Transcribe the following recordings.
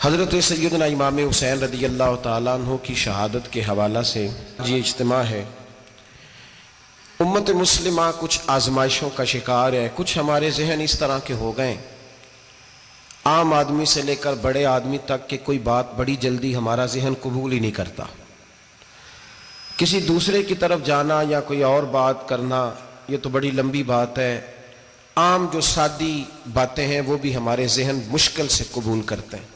حضرت سیدنا امام حسین رضی اللہ تعالیٰ عنہ کی شہادت کے حوالہ سے یہ اجتماع ہے۔ امت مسلمہ کچھ آزمائشوں کا شکار ہے، کچھ ہمارے ذہن اس طرح کے ہو گئے، عام آدمی سے لے کر بڑے آدمی تک کہ کوئی بات بڑی جلدی ہمارا ذہن قبول ہی نہیں کرتا۔ کسی دوسرے کی طرف جانا یا کوئی اور بات کرنا یہ تو بڑی لمبی بات ہے، عام جو سادی باتیں ہیں وہ بھی ہمارے ذہن مشکل سے قبول کرتے ہیں۔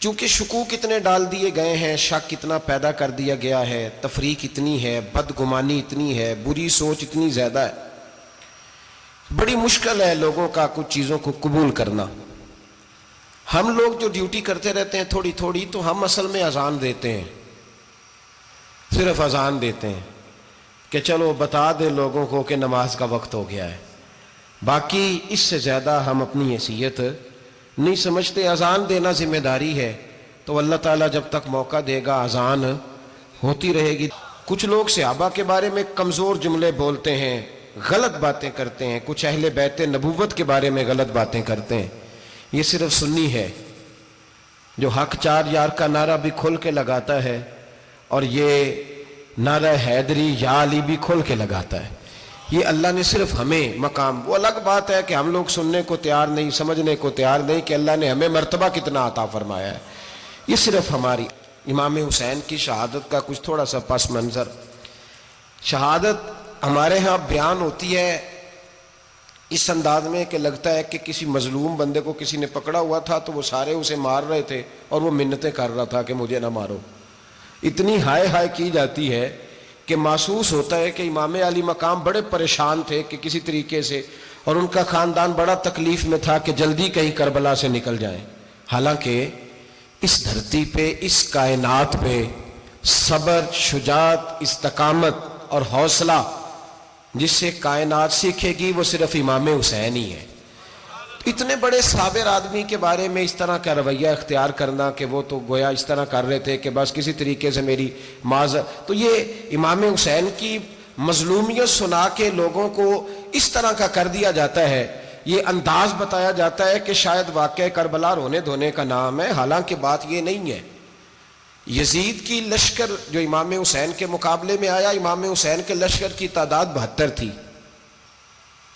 چونکہ شکوک اتنے ڈال دیے گئے ہیں، شک اتنا پیدا کر دیا گیا ہے، تفریق اتنی ہے، بدگمانی اتنی ہے، بری سوچ اتنی زیادہ ہے، بڑی مشکل ہے لوگوں کا کچھ چیزوں کو قبول کرنا۔ ہم لوگ جو ڈیوٹی کرتے رہتے ہیں تھوڑی تھوڑی، تو ہم اصل میں اذان دیتے ہیں، صرف اذان دیتے ہیں کہ چلو بتا دے لوگوں کو کہ نماز کا وقت ہو گیا ہے، باقی اس سے زیادہ ہم اپنی حیثیت نہیں سمجھتے۔ اذان دینا ذمہ داری ہے، تو اللہ تعالیٰ جب تک موقع دے گا اذان ہوتی رہے گی۔ کچھ لوگ صحابہ کے بارے میں کمزور جملے بولتے ہیں، غلط باتیں کرتے ہیں، کچھ اہل بیت نبوت کے بارے میں غلط باتیں کرتے ہیں۔ یہ صرف سنی ہے جو حق چار یار کا نعرہ بھی کھل کے لگاتا ہے، اور یہ نعرہ حیدری یا علی بھی کھل کے لگاتا ہے۔ یہ اللہ نے صرف ہمیں مقام، وہ الگ بات ہے کہ ہم لوگ سننے کو تیار نہیں، سمجھنے کو تیار نہیں کہ اللہ نے ہمیں مرتبہ کتنا عطا فرمایا ہے۔ یہ صرف ہماری امام حسین کی شہادت کا کچھ تھوڑا سا پس منظر۔ شہادت ہمارے ہاں بیان ہوتی ہے اس انداز میں کہ لگتا ہے کہ کسی مظلوم بندے کو کسی نے پکڑا ہوا تھا تو وہ سارے اسے مار رہے تھے اور وہ منتیں کر رہا تھا کہ مجھے نہ مارو۔ اتنی ہائے ہائے کی جاتی ہے کہ محسوس ہوتا ہے کہ امام علی مقام بڑے پریشان تھے کہ کسی طریقے سے، اور ان کا خاندان بڑا تکلیف میں تھا کہ جلدی کہیں کربلا سے نکل جائیں۔ حالانکہ اس دھرتی پہ، اس کائنات پہ صبر، شجاعت، استقامت اور حوصلہ جس سے کائنات سیکھے گی وہ صرف امام حسین ہی ہے۔ اتنے بڑے صابر آدمی کے بارے میں اس طرح کا رویہ اختیار کرنا کہ وہ تو گویا اس طرح کر رہے تھے کہ بس کسی طریقے سے میری تو یہ امام حسین کی مظلومیت سنا کے لوگوں کو اس طرح کا کر دیا جاتا ہے، یہ انداز بتایا جاتا ہے کہ شاید واقعہ کربلا رونے دھونے کا نام ہے، حالانکہ بات یہ نہیں ہے۔ یزید کی لشکر جو امام حسین کے مقابلے میں آیا، امام حسین کے لشکر کی تعداد 72 تھی،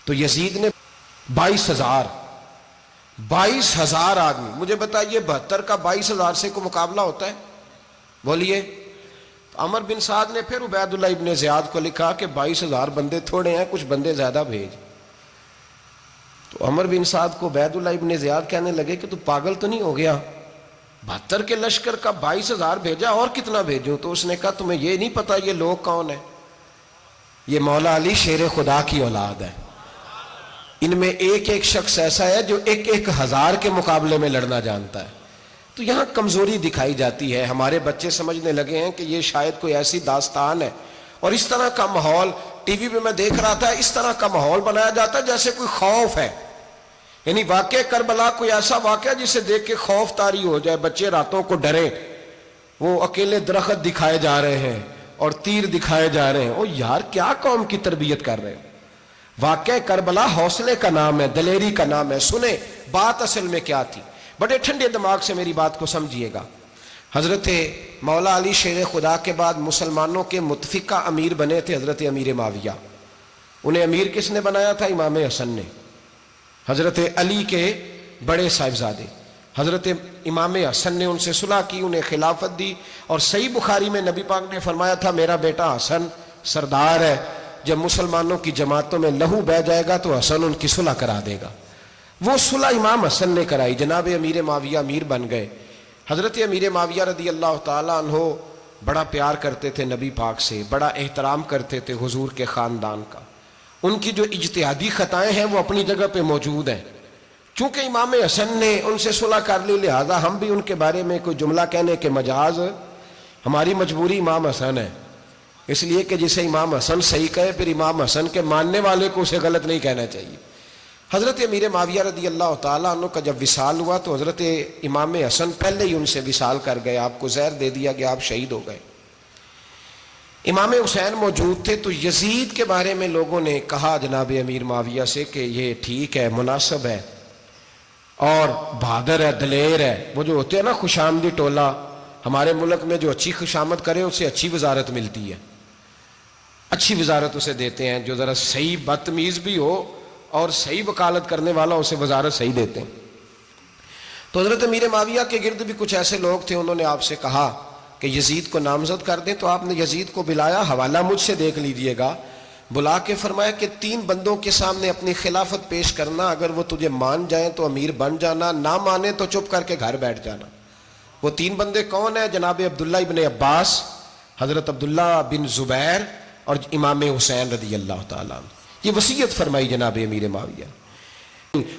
تو یزید نے 22,000 آدمی، مجھے بتائیے 72 کا 22,000 سے کو مقابلہ ہوتا ہے؟ بولیے۔ عمر بن سعد نے پھر عبید اللہ ابن زیاد کو لکھا کہ 22,000 بندے تھوڑے ہیں، کچھ بندے زیادہ بھیج۔ تو عمر بن سعد کو عبید اللہ ابن زیاد کہنے لگے کہ تو پاگل تو نہیں ہو گیا، 72 کے لشکر کا 22,000 بھیجا، اور کتنا بھیجوں؟ تو اس نے کہا تمہیں یہ نہیں پتا یہ لوگ کون ہیں؟ یہ مولا علی شیر خدا کی اولاد ہے، ان میں ایک ایک شخص ایسا ہے جو 1,000 کے مقابلے میں لڑنا جانتا ہے۔ تو یہاں کمزوری دکھائی جاتی ہے، ہمارے بچے سمجھنے لگے ہیں کہ یہ شاید کوئی ایسی داستان ہے، اور اس طرح کا ماحول ٹی وی پہ میں دیکھ رہا تھا، اس طرح کا ماحول بنایا جاتا ہے جیسے کوئی خوف ہے، یعنی واقع کربلا کوئی ایسا واقعہ جسے دیکھ کے خوف طاری ہو جائے، بچے راتوں کو ڈریں، وہ اکیلے درخت دکھائے جا رہے ہیں اور تیر دکھائے جا رہے ہیں۔ او یار کیا قوم کی تربیت کر رہے ہیں؟ واقعہ کربلا حوصلے کا نام ہے، دلیری کا نام ہے۔ سنیں بات اصل میں کیا تھی، بڑے ٹھنڈے دماغ سے میری بات کو سمجھیے گا۔ حضرت مولا علی شیر خدا کے بعد مسلمانوں کے متفقہ امیر بنے تھے حضرت امیر معاویہ۔ انہیں امیر کس نے بنایا تھا؟ امام حسن نے، حضرت علی کے بڑے صاحبزادے۔ حضرت امام حسن نے ان سے صلح کی، انہیں خلافت دی، اور صحیح بخاری میں نبی پاک نے فرمایا تھا میرا بیٹا حسن سردار ہے، جب مسلمانوں کی جماعتوں میں لہو بہہ جائے گا تو حسن ان کی صلح کرا دے گا۔ وہ صلح امام حسن نے کرائی، جناب امیر معاویہ امیر بن گئے۔ حضرت امیر معاویہ رضی اللہ تعالیٰ عنہ بڑا پیار کرتے تھے نبی پاک سے، بڑا احترام کرتے تھے حضور کے خاندان کا۔ ان کی جو اجتہادی خطائیں ہیں وہ اپنی جگہ پہ موجود ہیں، چونکہ امام حسن نے ان سے صلح کر لی، لہذا ہم بھی ان کے بارے میں کوئی جملہ کہنے کے مجاز، ہماری مجبوری امام حسن ہے، اس لیے کہ جسے امام حسن صحیح کہے پھر امام حسن کے ماننے والے کو اسے غلط نہیں کہنا چاہیے۔ حضرت امیر معاویہ رضی اللہ تعالیٰ عنہ کا جب وصال ہوا تو حضرت امام حسن پہلے ہی ان سے وصال کر گئے، آپ کو زہر دے دیا گیا، آپ شہید ہو گئے۔ امام حسین موجود تھے، تو یزید کے بارے میں لوگوں نے کہا جناب امیر معاویہ سے کہ یہ ٹھیک ہے، مناسب ہے، اور بہادر ہے، دلیر ہے. وہ جو ہوتے ہیں نا خوش آمدی ٹولہ، ہمارے ملک میں جو اچھی خوشامد کرے اسے اچھی وزارت ملتی ہے، اچھی وزارت اسے دیتے ہیں. جو ذرا صحیح بدتمیز بھی ہو اور صحیح وکالت کرنے والا اسے وزارت صحیح دیتے ہیں. تو حضرت امیر معاویہ کے گرد بھی کچھ ایسے لوگ تھے، انہوں نے آپ سے کہا کہ یزید کو نامزد کر دیں. تو آپ نے یزید کو بلایا، حوالہ مجھ سے دیکھ لیجئے گا. بلا کے فرمایا کہ 3 بندوں کے سامنے اپنی خلافت پیش کرنا، اگر وہ تجھے مان جائیں تو امیر بن جانا، نہ مانے تو چپ کر کے گھر بیٹھ جانا. وہ 3 بندے کون ہیں؟ جناب عبداللہ ابن عباس، حضرت عبداللہ بن زبیر اور امام حسین رضی اللہ تعالیٰ عنہ. یہ وصیت فرمائی جناب امیر معاویہ.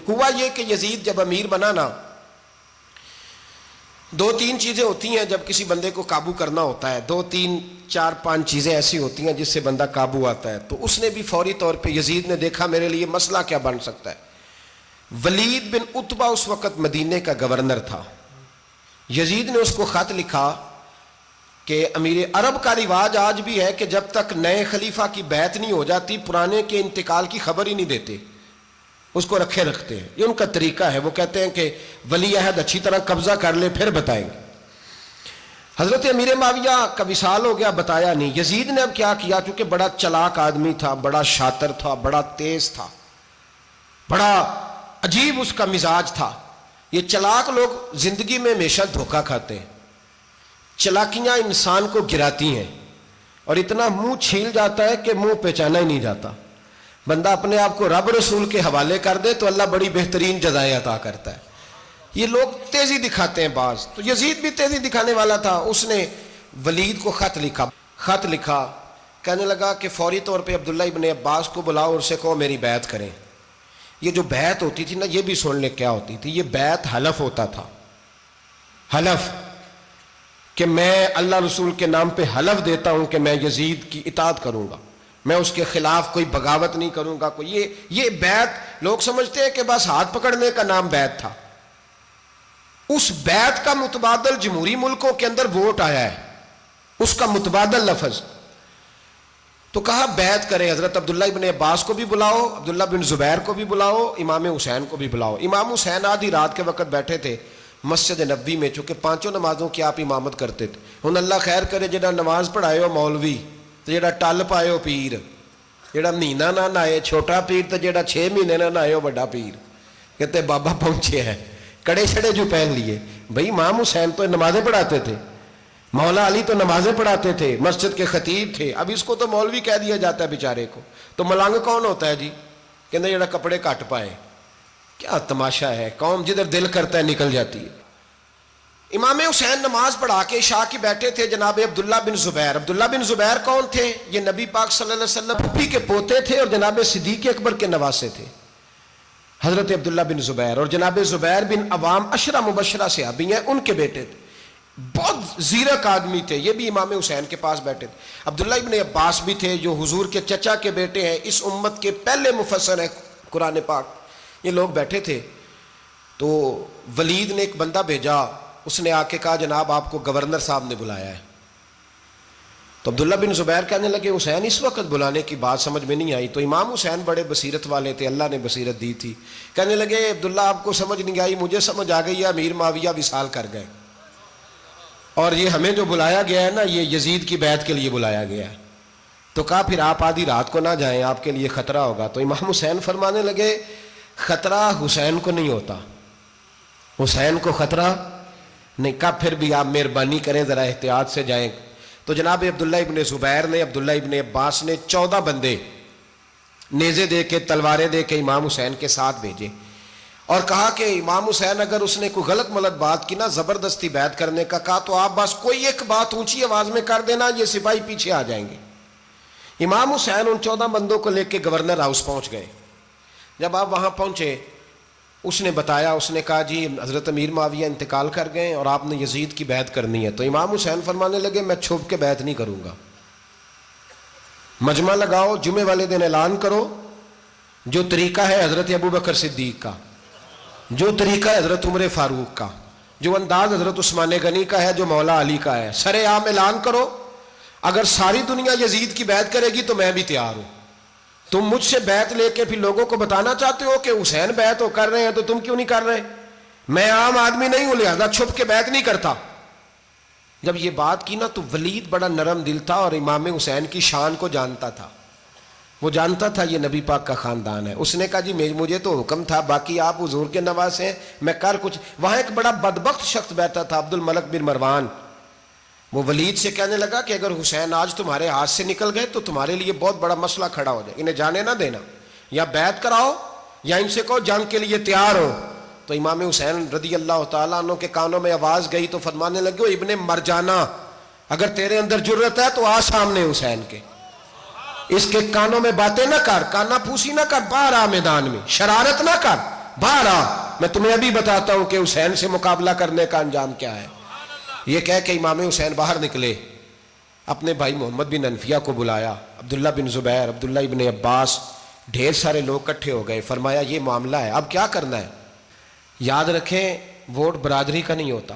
ہوا یہ کہ یزید جب امیر بنا نا، 2-3 چیزیں ہوتی ہیں جب کسی بندے کو قابو کرنا ہوتا ہے، 2-3 4-5 چیزیں ایسی ہوتی ہیں جس سے بندہ قابو آتا ہے. تو اس نے بھی فوری طور پہ، یزید نے دیکھا میرے لیے مسئلہ کیا بن سکتا ہے. ولید بن عتبہ اس وقت مدینے کا گورنر تھا. یزید نے اس کو خط لکھا کہ امیر عرب کا رواج آج بھی ہے کہ جب تک نئے خلیفہ کی بیعت نہیں ہو جاتی پرانے کے انتقال کی خبر ہی نہیں دیتے، اس کو رکھے رکھتے ہیں. یہ ان کا طریقہ ہے. وہ کہتے ہیں کہ ولی عہد اچھی طرح قبضہ کر لے پھر بتائیں گے. حضرت امیر معاویہ کا وصال ہو گیا، بتایا نہیں. یزید نے اب کیا کیا، چونکہ بڑا چلاک آدمی تھا، بڑا شاطر تھا، بڑا تیز تھا، بڑا عجیب اس کا مزاج تھا. یہ چلاک لوگ زندگی میں ہمیشہ دھوکہ کھاتے ہیں. چلاکیاں انسان کو گراتی ہیں اور اتنا منہ چھیل جاتا ہے کہ منہ پہچانا ہی نہیں جاتا. بندہ اپنے آپ کو رب رسول کے حوالے کر دے تو اللہ بڑی بہترین جزائیں عطا کرتا ہے. یہ لوگ تیزی دکھاتے ہیں بعض. تو یزید بھی تیزی دکھانے والا تھا. اس نے ولید کو خط لکھا کہنے لگا کہ فوری طور پہ عبداللہ ابن عباس کو بلاؤ اور اسے کہو میری بیعت کریں. یہ جو بیعت ہوتی تھی نا، یہ بھی سن لے کیا ہوتی تھی. یہ بیعت حلف ہوتا تھا. حلف کہ میں اللہ رسول کے نام پہ حلف دیتا ہوں کہ میں یزید کی اطاعت کروں گا، میں اس کے خلاف کوئی بغاوت نہیں کروں گا. یہ بیعت لوگ سمجھتے ہیں کہ بس ہاتھ پکڑنے کا نام بیعت تھا. اس بیعت کا متبادل جمہوری ملکوں کے اندر ووٹ آیا ہے، اس کا متبادل لفظ. تو کہا بیعت کرے. حضرت عبداللہ ابن عباس کو بھی بلاؤ، عبداللہ بن زبیر کو بھی بلاؤ، امام حسین کو بھی بلاؤ. امام حسین آدھی رات کے وقت بیٹھے تھے مسجد نبوی میں، چونکہ 5 نمازوں کی آپ امامت کرتے تھے. ہن اللہ خیر کرے جڑا نماز پڑھائے ہو مولوی تو جڑا ٹل پائے ہو پیر، جڑا مہینہ نہ نہائے چھوٹا پیر تو جڑا 6 مہینے نہ نہائے ہو بڑا پیر. کہتے بابا پہنچے ہیں، کڑے چھڑے جو پہن لیے. بھائی امام حسین تو نمازیں پڑھاتے تھے، مولا علی تو نمازیں پڑھاتے تھے، مسجد کے خطیب تھے. اب اس کو تو مولوی کہہ دیا جاتا ہے بیچارے کو. تو ملنگ کون ہوتا ہے جی؟ کہتے جڑا کپڑے کٹ پائے. کیا تماشا ہے، قوم جدھر دل کرتا ہے نکل جاتی ہے. امام حسین نماز پڑھا کے عشاء کی بیٹھے تھے جناب عبداللہ بن زبیر. عبداللہ بن زبیر کون تھے؟ یہ نبی پاک صلی اللہ علیہ وسلم پھپھی کے پوتے تھے اور جناب صدیق اکبر کے نواسے تھے. حضرت عبداللہ بن زبیر اور جناب زبیر بن عوام عشرہ مبشرہ صحابی ہیں، ان کے بیٹے تھے. بہت زیرک آدمی تھے. یہ بھی امام حسین کے پاس بیٹھے تھے. عبداللہ ابن عباس بھی تھے جو حضور کے چچا کے بیٹے ہیں، اس امت کے پہلے مفسر ہیں قرآن پاک. یہ لوگ بیٹھے تھے. تو ولید نے ایک بندہ بھیجا، اس نے آ کے کہا جناب آپ کو گورنر صاحب نے بلایا ہے. تو عبداللہ بن زبیر کہنے لگے حسین اس وقت بلانے کی بات سمجھ میں نہیں آئی. تو امام حسین بڑے بصیرت والے تھے، اللہ نے بصیرت دی تھی. کہنے لگے عبداللہ آپ کو سمجھ نہیں آئی، مجھے سمجھ آ گئی ہے، امیر معاویہ وصال کر گئے اور یہ ہمیں جو بلایا گیا ہے نا، یہ یزید کی بیعت کے لیے بلایا گیا ہے. تو کہا پھر آپ آدھی رات کو نہ جائیں، آپ کے لیے خطرہ ہوگا. تو امام حسین فرمانے لگے خطرہ حسین کو نہیں ہوتا، حسین کو خطرہ نہیں. کہا پھر بھی آپ مہربانی کریں ذرا احتیاط سے جائیں. تو جناب عبداللہ ابن زبیر نے، عبداللہ ابن عباس نے 14 بندے نیزے دے کے، تلواریں دے کے امام حسین کے ساتھ بھیجے اور کہا کہ امام حسین اگر اس نے کوئی غلط ملت بات کی نا، زبردستی بیعت کرنے کا کہا، تو آپ بس کوئی ایک بات اونچی آواز میں کر دینا، یہ سپاہی پیچھے آ جائیں گے. امام حسین ان 14 بندوں کو لے کے گورنر ہاؤس پہنچ گئے. جب آپ وہاں پہنچے اس نے بتایا، اس نے کہا جی حضرت امیر معاویہ انتقال کر گئے اور آپ نے یزید کی بیعت کرنی ہے. تو امام حسین فرمانے لگے میں چھپ کے بیعت نہیں کروں گا. مجمع لگاؤ، جمعے والے دن اعلان کرو. جو طریقہ ہے حضرت ابوبکر صدیق کا، جو طریقہ ہے حضرت عمر فاروق کا، جو انداز حضرت عثمان غنی کا ہے، جو مولا علی کا ہے، سر عام اعلان کرو. اگر ساری دنیا یزید کی بیعت کرے گی تو میں بھی تیار ہوں. تم مجھ سے بیعت لے کے پھر لوگوں کو بتانا چاہتے ہو کہ حسین بیعت کر رہے ہیں تو تم کیوں نہیں کر رہے؟ میں عام آدمی نہیں ہوں لہذا چھپ کے بیعت نہیں کرتا. جب یہ بات کی نا تو ولید بڑا نرم دل تھا اور امام حسین کی شان کو جانتا تھا. وہ جانتا تھا یہ نبی پاک کا خاندان ہے. اس نے کہا جی مجھے تو حکم تھا، باقی آپ حضور کے نواز ہیں، میں کر کچھ. وہاں ایک بڑا بدبخت شخص بیٹھا تھا، عبد الملک بن مروان. وہ ولید سے کہنے لگا کہ اگر حسین آج تمہارے ہاتھ سے نکل گئے تو تمہارے لیے بہت بڑا مسئلہ کھڑا ہو جائے، انہیں جانے نہ دینا، یا بیعت کراؤ یا ان سے کہو جنگ کے لیے تیار ہو. تو امام حسین رضی اللہ تعالیٰ عنہ کے کانوں میں آواز گئی تو فرمانے لگے ابن مرجانہ، اگر تیرے اندر جرت ہے تو آ سامنے حسین کے، اس کے کانوں میں باتیں نہ کر، کانا پھوسی نہ کر، باہر آ میدان میں، شرارت نہ کر، باہر آ، میں تمہیں ابھی بتاتا ہوں کہ حسین سے مقابلہ کرنے کا انجام کیا ہے. یہ کہہ کہ امام حسین باہر نکلے، اپنے بھائی محمد بن انفیہ کو بلایا، عبداللہ بن زبیر، عبداللہ ابن عباس، ڈھیر سارے لوگ اکٹھے ہو گئے. فرمایا یہ معاملہ ہے، اب کیا کرنا ہے. یاد رکھیں ووٹ برادری کا نہیں ہوتا،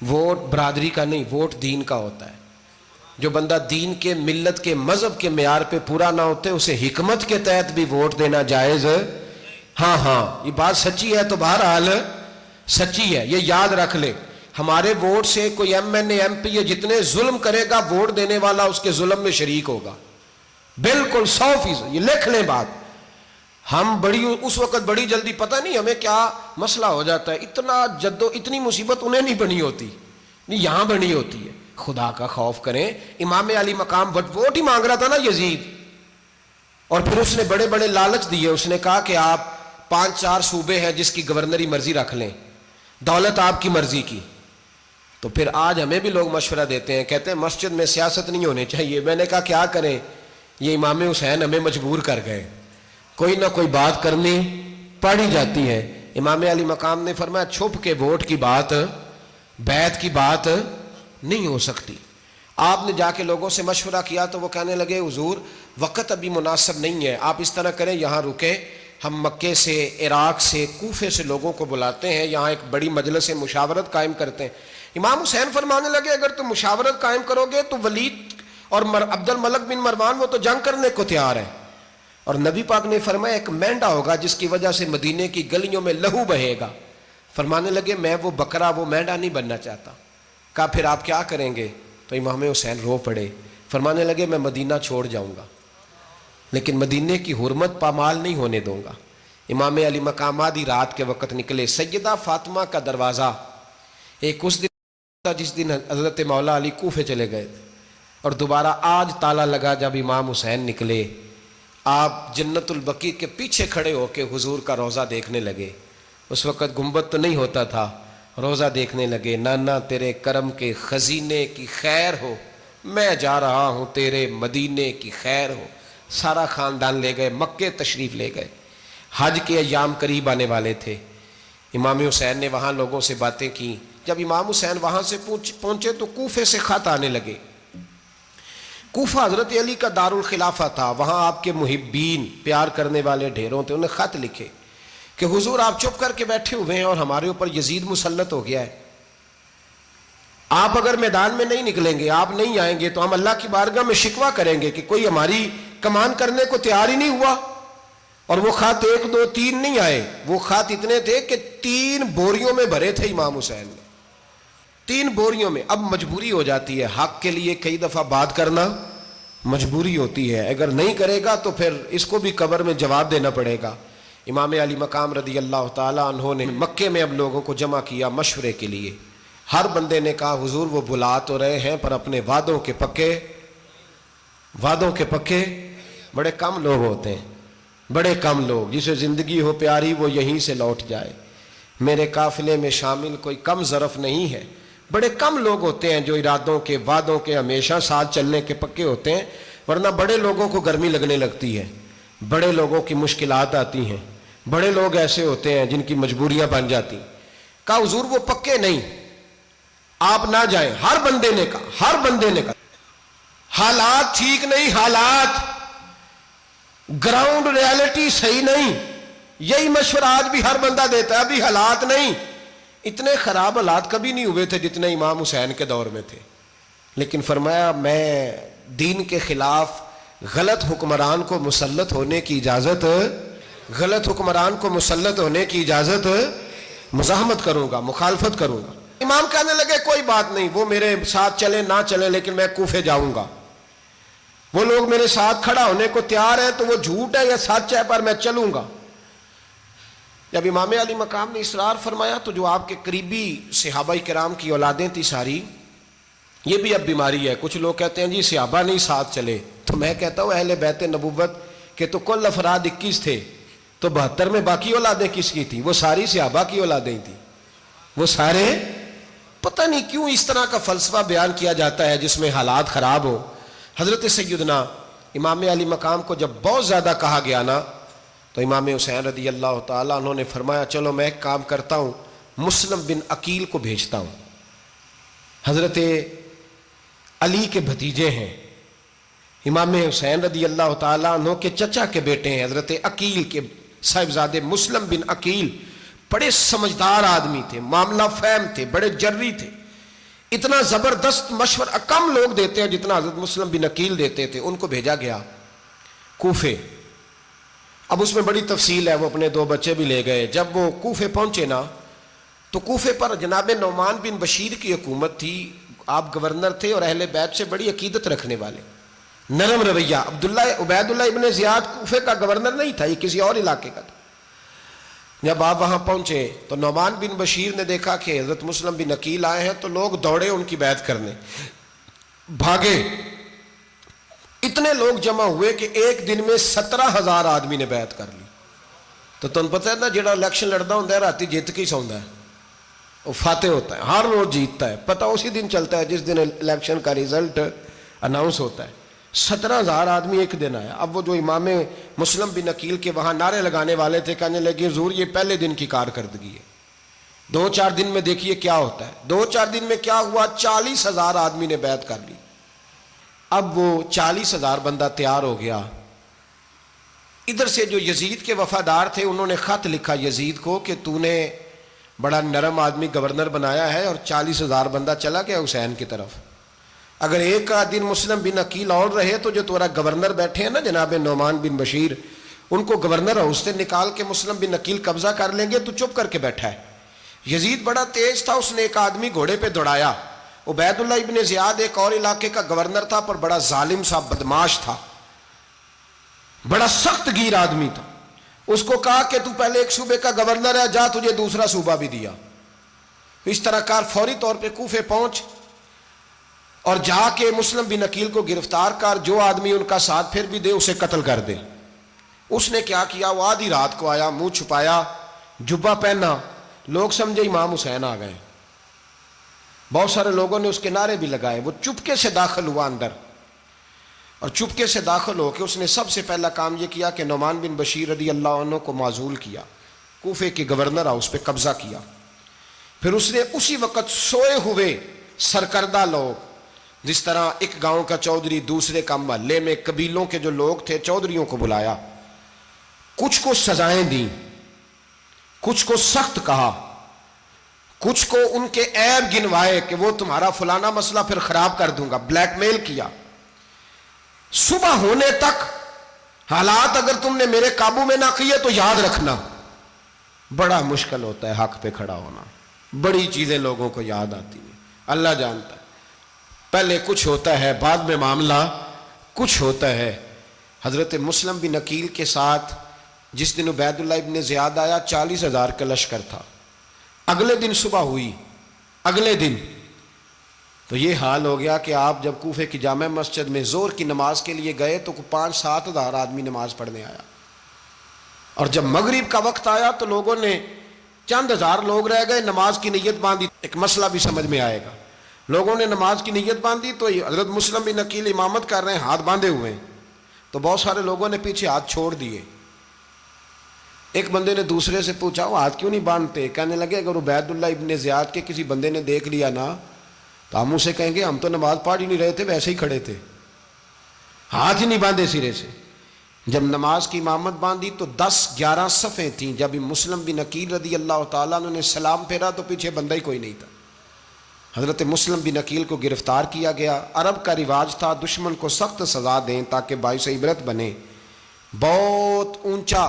ووٹ برادری کا نہیں، ووٹ دین کا ہوتا ہے. جو بندہ دین کے، ملت کے، مذہب کے معیار پہ پورا نہ ہوتے اسے حکمت کے تحت بھی ووٹ دینا جائز. ہاں یہ بات سچی ہے تو بہرحال سچی ہے، یہ یاد رکھ لے. ہمارے ووٹ سے کوئی ایم این اے، ایم پی اے جتنے ظلم کرے گا، ووٹ دینے والا اس کے ظلم میں شریک ہوگا، بالکل 100%. یہ لکھ لیں بات. ہم اس وقت بڑی جلدی، پتہ نہیں ہمیں کیا مسئلہ ہو جاتا ہے، اتنا اتنی مصیبت انہیں نہیں بنی ہوتی، نہیں یہاں بنی ہوتی ہے. خدا کا خوف کریں. امام علی مقام ووٹ ہی مانگ رہا تھا نا یزید، اور پھر اس نے بڑے بڑے لالچ دیے. اس نے کہا کہ آپ 5-4 صوبے ہیں جس کی گورنری مرضی رکھ لیں، دولت آپ کی مرضی کی. تو پھر آج ہمیں بھی لوگ مشورہ دیتے ہیں، کہتے ہیں مسجد میں سیاست نہیں ہونی چاہیے. میں نے کہا کیا کریں، یہ امام حسین ہمیں مجبور کر گئے، کوئی نہ کوئی بات کرنی پڑ ہی جاتی ہے. امام علی مقام نے فرمایا چھپ کے ووٹ کی بات، بیعت کی بات نہیں ہو سکتی. آپ نے جا کے لوگوں سے مشورہ کیا تو وہ کہنے لگے حضور وقت ابھی مناسب نہیں ہے، آپ اس طرح کریں یہاں رکیں، ہم مکے سے، عراق سے، کوفے سے لوگوں کو بلاتے ہیں، یہاں ایک بڑی مجلس مشاورت قائم کرتے ہیں. امام حسین فرمانے لگے اگر تم مشاورت قائم کرو گے تو ولید اور عبد الملک بن مروان وہ تو جنگ کرنے کو تیار ہے، اور نبی پاک نے فرمایا ایک مینڈا ہوگا جس کی وجہ سے مدینے کی گلیوں میں لہو بہے گا. فرمانے لگے میں وہ بکرا، وہ مینڈا نہیں بننا چاہتا. کہا پھر آپ کیا کریں گے؟ تو امام حسین رو پڑے، فرمانے لگے میں مدینہ چھوڑ جاؤں گا لیکن مدینے کی حرمت پامال نہیں ہونے دوں گا. امام علی مقام آدھی رات کے وقت نکلے. سیدہ فاطمہ کا دروازہ ایک اس دن تھا جس دن حضرت مولا علی کوفے چلے گئے تھے، اور دوبارہ آج تالا لگا جب امام حسین نکلے. آپ جنت البقیع کے پیچھے کھڑے ہو کے حضور کا روضہ دیکھنے لگے. اس وقت گنبد تو نہیں ہوتا تھا، روضہ دیکھنے لگے. نانا تیرے کرم کے خزینے کی خیر ہو، میں جا رہا ہوں تیرے مدینے کی خیر ہو. سارا خاندان لے گئے، مکے تشریف لے گئے. حج کے ایام قریب آنے والے تھے. امام حسین نے وہاں لوگوں سے باتیں کی. جب امام حسین وہاں سے پہنچے تو کوفے سے خط آنے لگے. کوفہ حضرت علی کا دارالخلافہ تھا، وہاں آپ کے محبین، پیار کرنے والے ڈھیروں تھے. انہیں خط لکھے کہ حضور آپ چپ کر کے بیٹھے ہوئے ہیں اور ہمارے اوپر یزید مسلط ہو گیا ہے. آپ اگر میدان میں نہیں نکلیں گے، آپ نہیں آئیں گے تو ہم اللہ کی بارگاہ میں شکوہ کریں گے کہ کوئی ہماری کمان کرنے کو تیار ہی نہیں ہوا. اور وہ خط 1 2 3 نہیں آئے، وہ خط اتنے تھے کہ 3 بوریوں میں بھرے تھے امام حسین نے، 3 بوریوں میں. اب مجبوری ہو جاتی ہے، حق کے لیے کئی دفعہ بات کرنا مجبوری ہوتی ہے، اگر نہیں کرے گا تو پھر اس کو بھی قبر میں جواب دینا پڑے گا. امام علی مقام رضی اللہ تعالیٰ عنہ نے مکے میں اب لوگوں کو جمع کیا مشورے کے لیے. ہر بندے نے کہا حضور وہ بلا تو رہے ہیں پر اپنے وعدوں کے پکے. بڑے کم لوگ ہوتے ہیں، بڑے کم لوگ، جسے زندگی ہو پیاری وہ یہیں سے لوٹ جائے. میرے قافلے میں شامل کوئی کم ظرف نہیں ہے. بڑے کم لوگ ہوتے ہیں جو ارادوں کے، وعدوں کے، ہمیشہ ساتھ چلنے کے پکے ہوتے ہیں، ورنہ بڑے لوگوں کو گرمی لگنے لگتی ہے، بڑے لوگوں کی مشکلات آتی ہیں، بڑے لوگ ایسے ہوتے ہیں جن کی مجبوریاں بن جاتی. کہا حضور وہ پکے نہیں، آپ نہ جائیں. ہر بندے نے کہا حالات ٹھیک نہیں، حالات گراؤنڈ ریالٹی صحیح نہیں. یہی مشورہ آج بھی ہر بندہ دیتا ہے، ابھی حالات نہیں. اتنے خراب حالات کبھی نہیں ہوئے تھے جتنے امام حسین کے دور میں تھے. لیکن فرمایا میں دین کے خلاف غلط حکمران کو مسلط ہونے کی اجازت غلط حکمران کو مسلط ہونے کی اجازت مزاحمت کروں گا، مخالفت کروں گا۔ امام کہنے لگے کوئی بات نہیں، وہ میرے ساتھ چلے نہ چلے لیکن میں کوفے جاؤں گا، وہ لوگ میرے ساتھ کھڑا ہونے کو تیار ہے تو وہ جھوٹ ہے یا سچ ہے پر میں چلوں گا۔ جب امام علی مقام نے اصرار فرمایا تو جو آپ کے قریبی صحابہ کرام کی اولادیں تھی ساری، یہ بھی اب بیماری ہے، کچھ لوگ کہتے ہیں جی صحابہ نہیں ساتھ چلے، تو میں کہتا ہوں اہل بیت نبوت کے تو کل افراد 21 تھے، تو 72 میں باقی اولادیں کس کی تھیں؟ وہ ساری صحابہ کی اولادیں تھیں، وہ سارے، پتہ نہیں کیوں اس طرح کا فلسفہ بیان کیا جاتا ہے جس میں حالات خراب ہو۔ حضرت سیدنا امام علی مقام کو جب بہت زیادہ کہا گیا نا تو امام حسین رضی اللہ تعالیٰ انہوں نے فرمایا چلو میں ایک کام کرتا ہوں، مسلم بن عقیل کو بھیجتا ہوں، حضرت علی کے بھتیجے ہیں، امام حسین رضی اللہ تعالیٰ عنہ کے چچا کے بیٹے ہیں، حضرت عقیل کے صاحبزادے مسلم بن عقیل بڑے سمجھدار آدمی تھے، معاملہ فہم تھے، بڑے جری تھے، اتنا زبردست مشورہ کم لوگ دیتے ہیں جتنا حضرت مسلم بن عقیل دیتے تھے۔ ان کو بھیجا گیا کوفے۔ اب اس میں بڑی تفصیل ہے، وہ اپنے 2 بچے بھی لے گئے۔ جب وہ کوفے پہنچے نا تو کوفے پر جناب نعمان بن بشیر کی حکومت تھی، آپ گورنر تھے اور اہل بیت سے بڑی عقیدت رکھنے والے، نرم رویہ۔ عبید اللہ ابن زیاد کوفے کا گورنر نہیں تھا، یہ کسی اور علاقے کا تھا۔ جب آپ وہاں پہنچے تو نعمان بن بشیر نے دیکھا کہ حضرت مسلم بن عقیل آئے ہیں تو لوگ دوڑے ان کی بیعت کرنے، بھاگے، اتنے لوگ جمع ہوئے کہ ایک دن میں 17,000 آدمی نے بیعت کر لی۔ تو تم پتہ ہے نا جڑا الیکشن لڑتا ہوں راتی جیت کے سوندا ہے، وہ فاتح ہوتا ہے، ہر روز جیتتا ہے، پتہ اسی دن چلتا ہے جس دن الیکشن کا ریزلٹ اناؤنس ہوتا ہے۔ 17,000 آدمی ایک دن آیا۔ اب وہ جو امام مسلم بن عقیل کے وہاں نعرے لگانے والے تھے کہنے لگے حضور یہ پہلے دن کی کارکردگی ہے، 2-4 دن میں دیکھیے کیا ہوتا ہے۔ 2-4 دن میں کیا ہوا، 40,000 آدمی نے بیعت کر لی۔ اب وہ 40,000 بندہ تیار ہو گیا۔ ادھر سے جو یزید کے وفادار تھے انہوں نے خط لکھا یزید کو کہ تو نے بڑا نرم آدمی گورنر بنایا ہے اور 40,000 بندہ چلا گیا حسین کی طرف، اگر ایک دن مسلم بن عقیل اور رہے تو جو تمہارا گورنر بیٹھے ہیں نا جناب نعمان بن بشیر، ان کو گورنر ہاؤس سے نکال کے مسلم بن عقیل قبضہ کر لیں گے، تو چپ کر کے بیٹھا ہے۔ یزید بڑا تیز تھا، اس نے ایک آدمی گھوڑے پہ دوڑایا۔ عبید اللہ ابن زیاد ایک اور علاقے کا گورنر تھا پر بڑا ظالم سا بدماش تھا، بڑا سخت گیر آدمی تھا۔ اس کو کہا کہ تو پہلے ایک صوبے کا گورنر ہے، جا تجھے دوسرا صوبہ بھی دیا، اس طرح کار فوری طور پہ کوفے پہنچ اور جا کے مسلم بن عقیل کو گرفتار کر، جو آدمی ان کا ساتھ پھر بھی دے اسے قتل کر دے۔ اس نے کیا کیا، وہ آدھی رات کو آیا، منہ چھپایا، جبہ پہنا، لوگ سمجھے امام حسین آ گئے۔ بہت سارے لوگوں نے اس کے نعرے بھی لگائے۔ وہ چپکے سے داخل ہوا اندر، اور چپکے سے داخل ہو کے اس نے سب سے پہلا کام یہ کیا کہ نعمان بن بشیر رضی اللہ عنہ کو معزول کیا، کوفے کے گورنر ہاؤس پہ قبضہ کیا۔ پھر اس نے اسی وقت سوئے ہوئے سرکردہ لوگ، جس طرح ایک گاؤں کا چودھری دوسرے کا محلے میں قبیلوں کے جو لوگ تھے چودھریوں کو بلایا، کچھ کو سزائیں دیں، کچھ کو سخت کہا، کچھ کو ان کے عیب گنوائے کہ وہ تمہارا فلانا مسئلہ پھر خراب کر دوں گا، بلیک میل کیا۔ صبح ہونے تک حالات اگر تم نے میرے قابو میں نہ کیے تو یاد رکھنا بڑا مشکل ہوتا ہے حق پہ کھڑا ہونا، بڑی چیزیں لوگوں کو یاد آتی ہیں، اللہ جانتا ہے، پہلے کچھ ہوتا ہے بعد میں معاملہ کچھ ہوتا ہے۔ حضرت مسلم بن عقیل کے ساتھ جس دن عبید اللہ ابن زیاد آیا 40,000 کا لشکر تھا، اگلے دن صبح ہوئی، اگلے دن تو یہ حال ہو گیا کہ آپ جب کوفے کی جامع مسجد میں زور کی نماز کے لیے گئے تو 5-7 ہزار آدمی نماز پڑھنے آیا، اور جب مغرب کا وقت آیا تو لوگوں نے چند ہزار لوگ رہ گئے، نماز کی نیت باندھی۔ ایک مسئلہ بھی سمجھ میں آئے گا، لوگوں نے نماز کی نیت باندھی تو حضرت مسلم بن عقیل امامت کر رہے ہیں، ہاتھ باندھے ہوئے ہیں، تو بہت سارے لوگوں نے پیچھے ہاتھ چھوڑ دیے۔ ایک بندے نے دوسرے سے پوچھا وہ ہاتھ کیوں نہیں باندھتے؟ کہنے لگے اگر عبید اللہ ابن زیاد کے کسی بندے نے دیکھ لیا نا تو ہم اسے کہیں گے ہم تو نماز پڑھ ہی نہیں رہے تھے، ویسے ہی کھڑے تھے، ہاتھ ہی نہیں باندھے سرے سے۔ جب نماز کی امامت باندھی تو 10-11 صفیں تھیں، جب مسلم بن عقیل رضی اللہ تعالیٰ عنہ نے سلام پھیرا تو پیچھے بندہ ہی کوئی نہیں تھا۔ حضرت مسلم بن عقیل کو گرفتار کیا گیا۔ عرب کا رواج تھا دشمن کو سخت سزا دیں تاکہ باعث عبرت بنے، بہت اونچا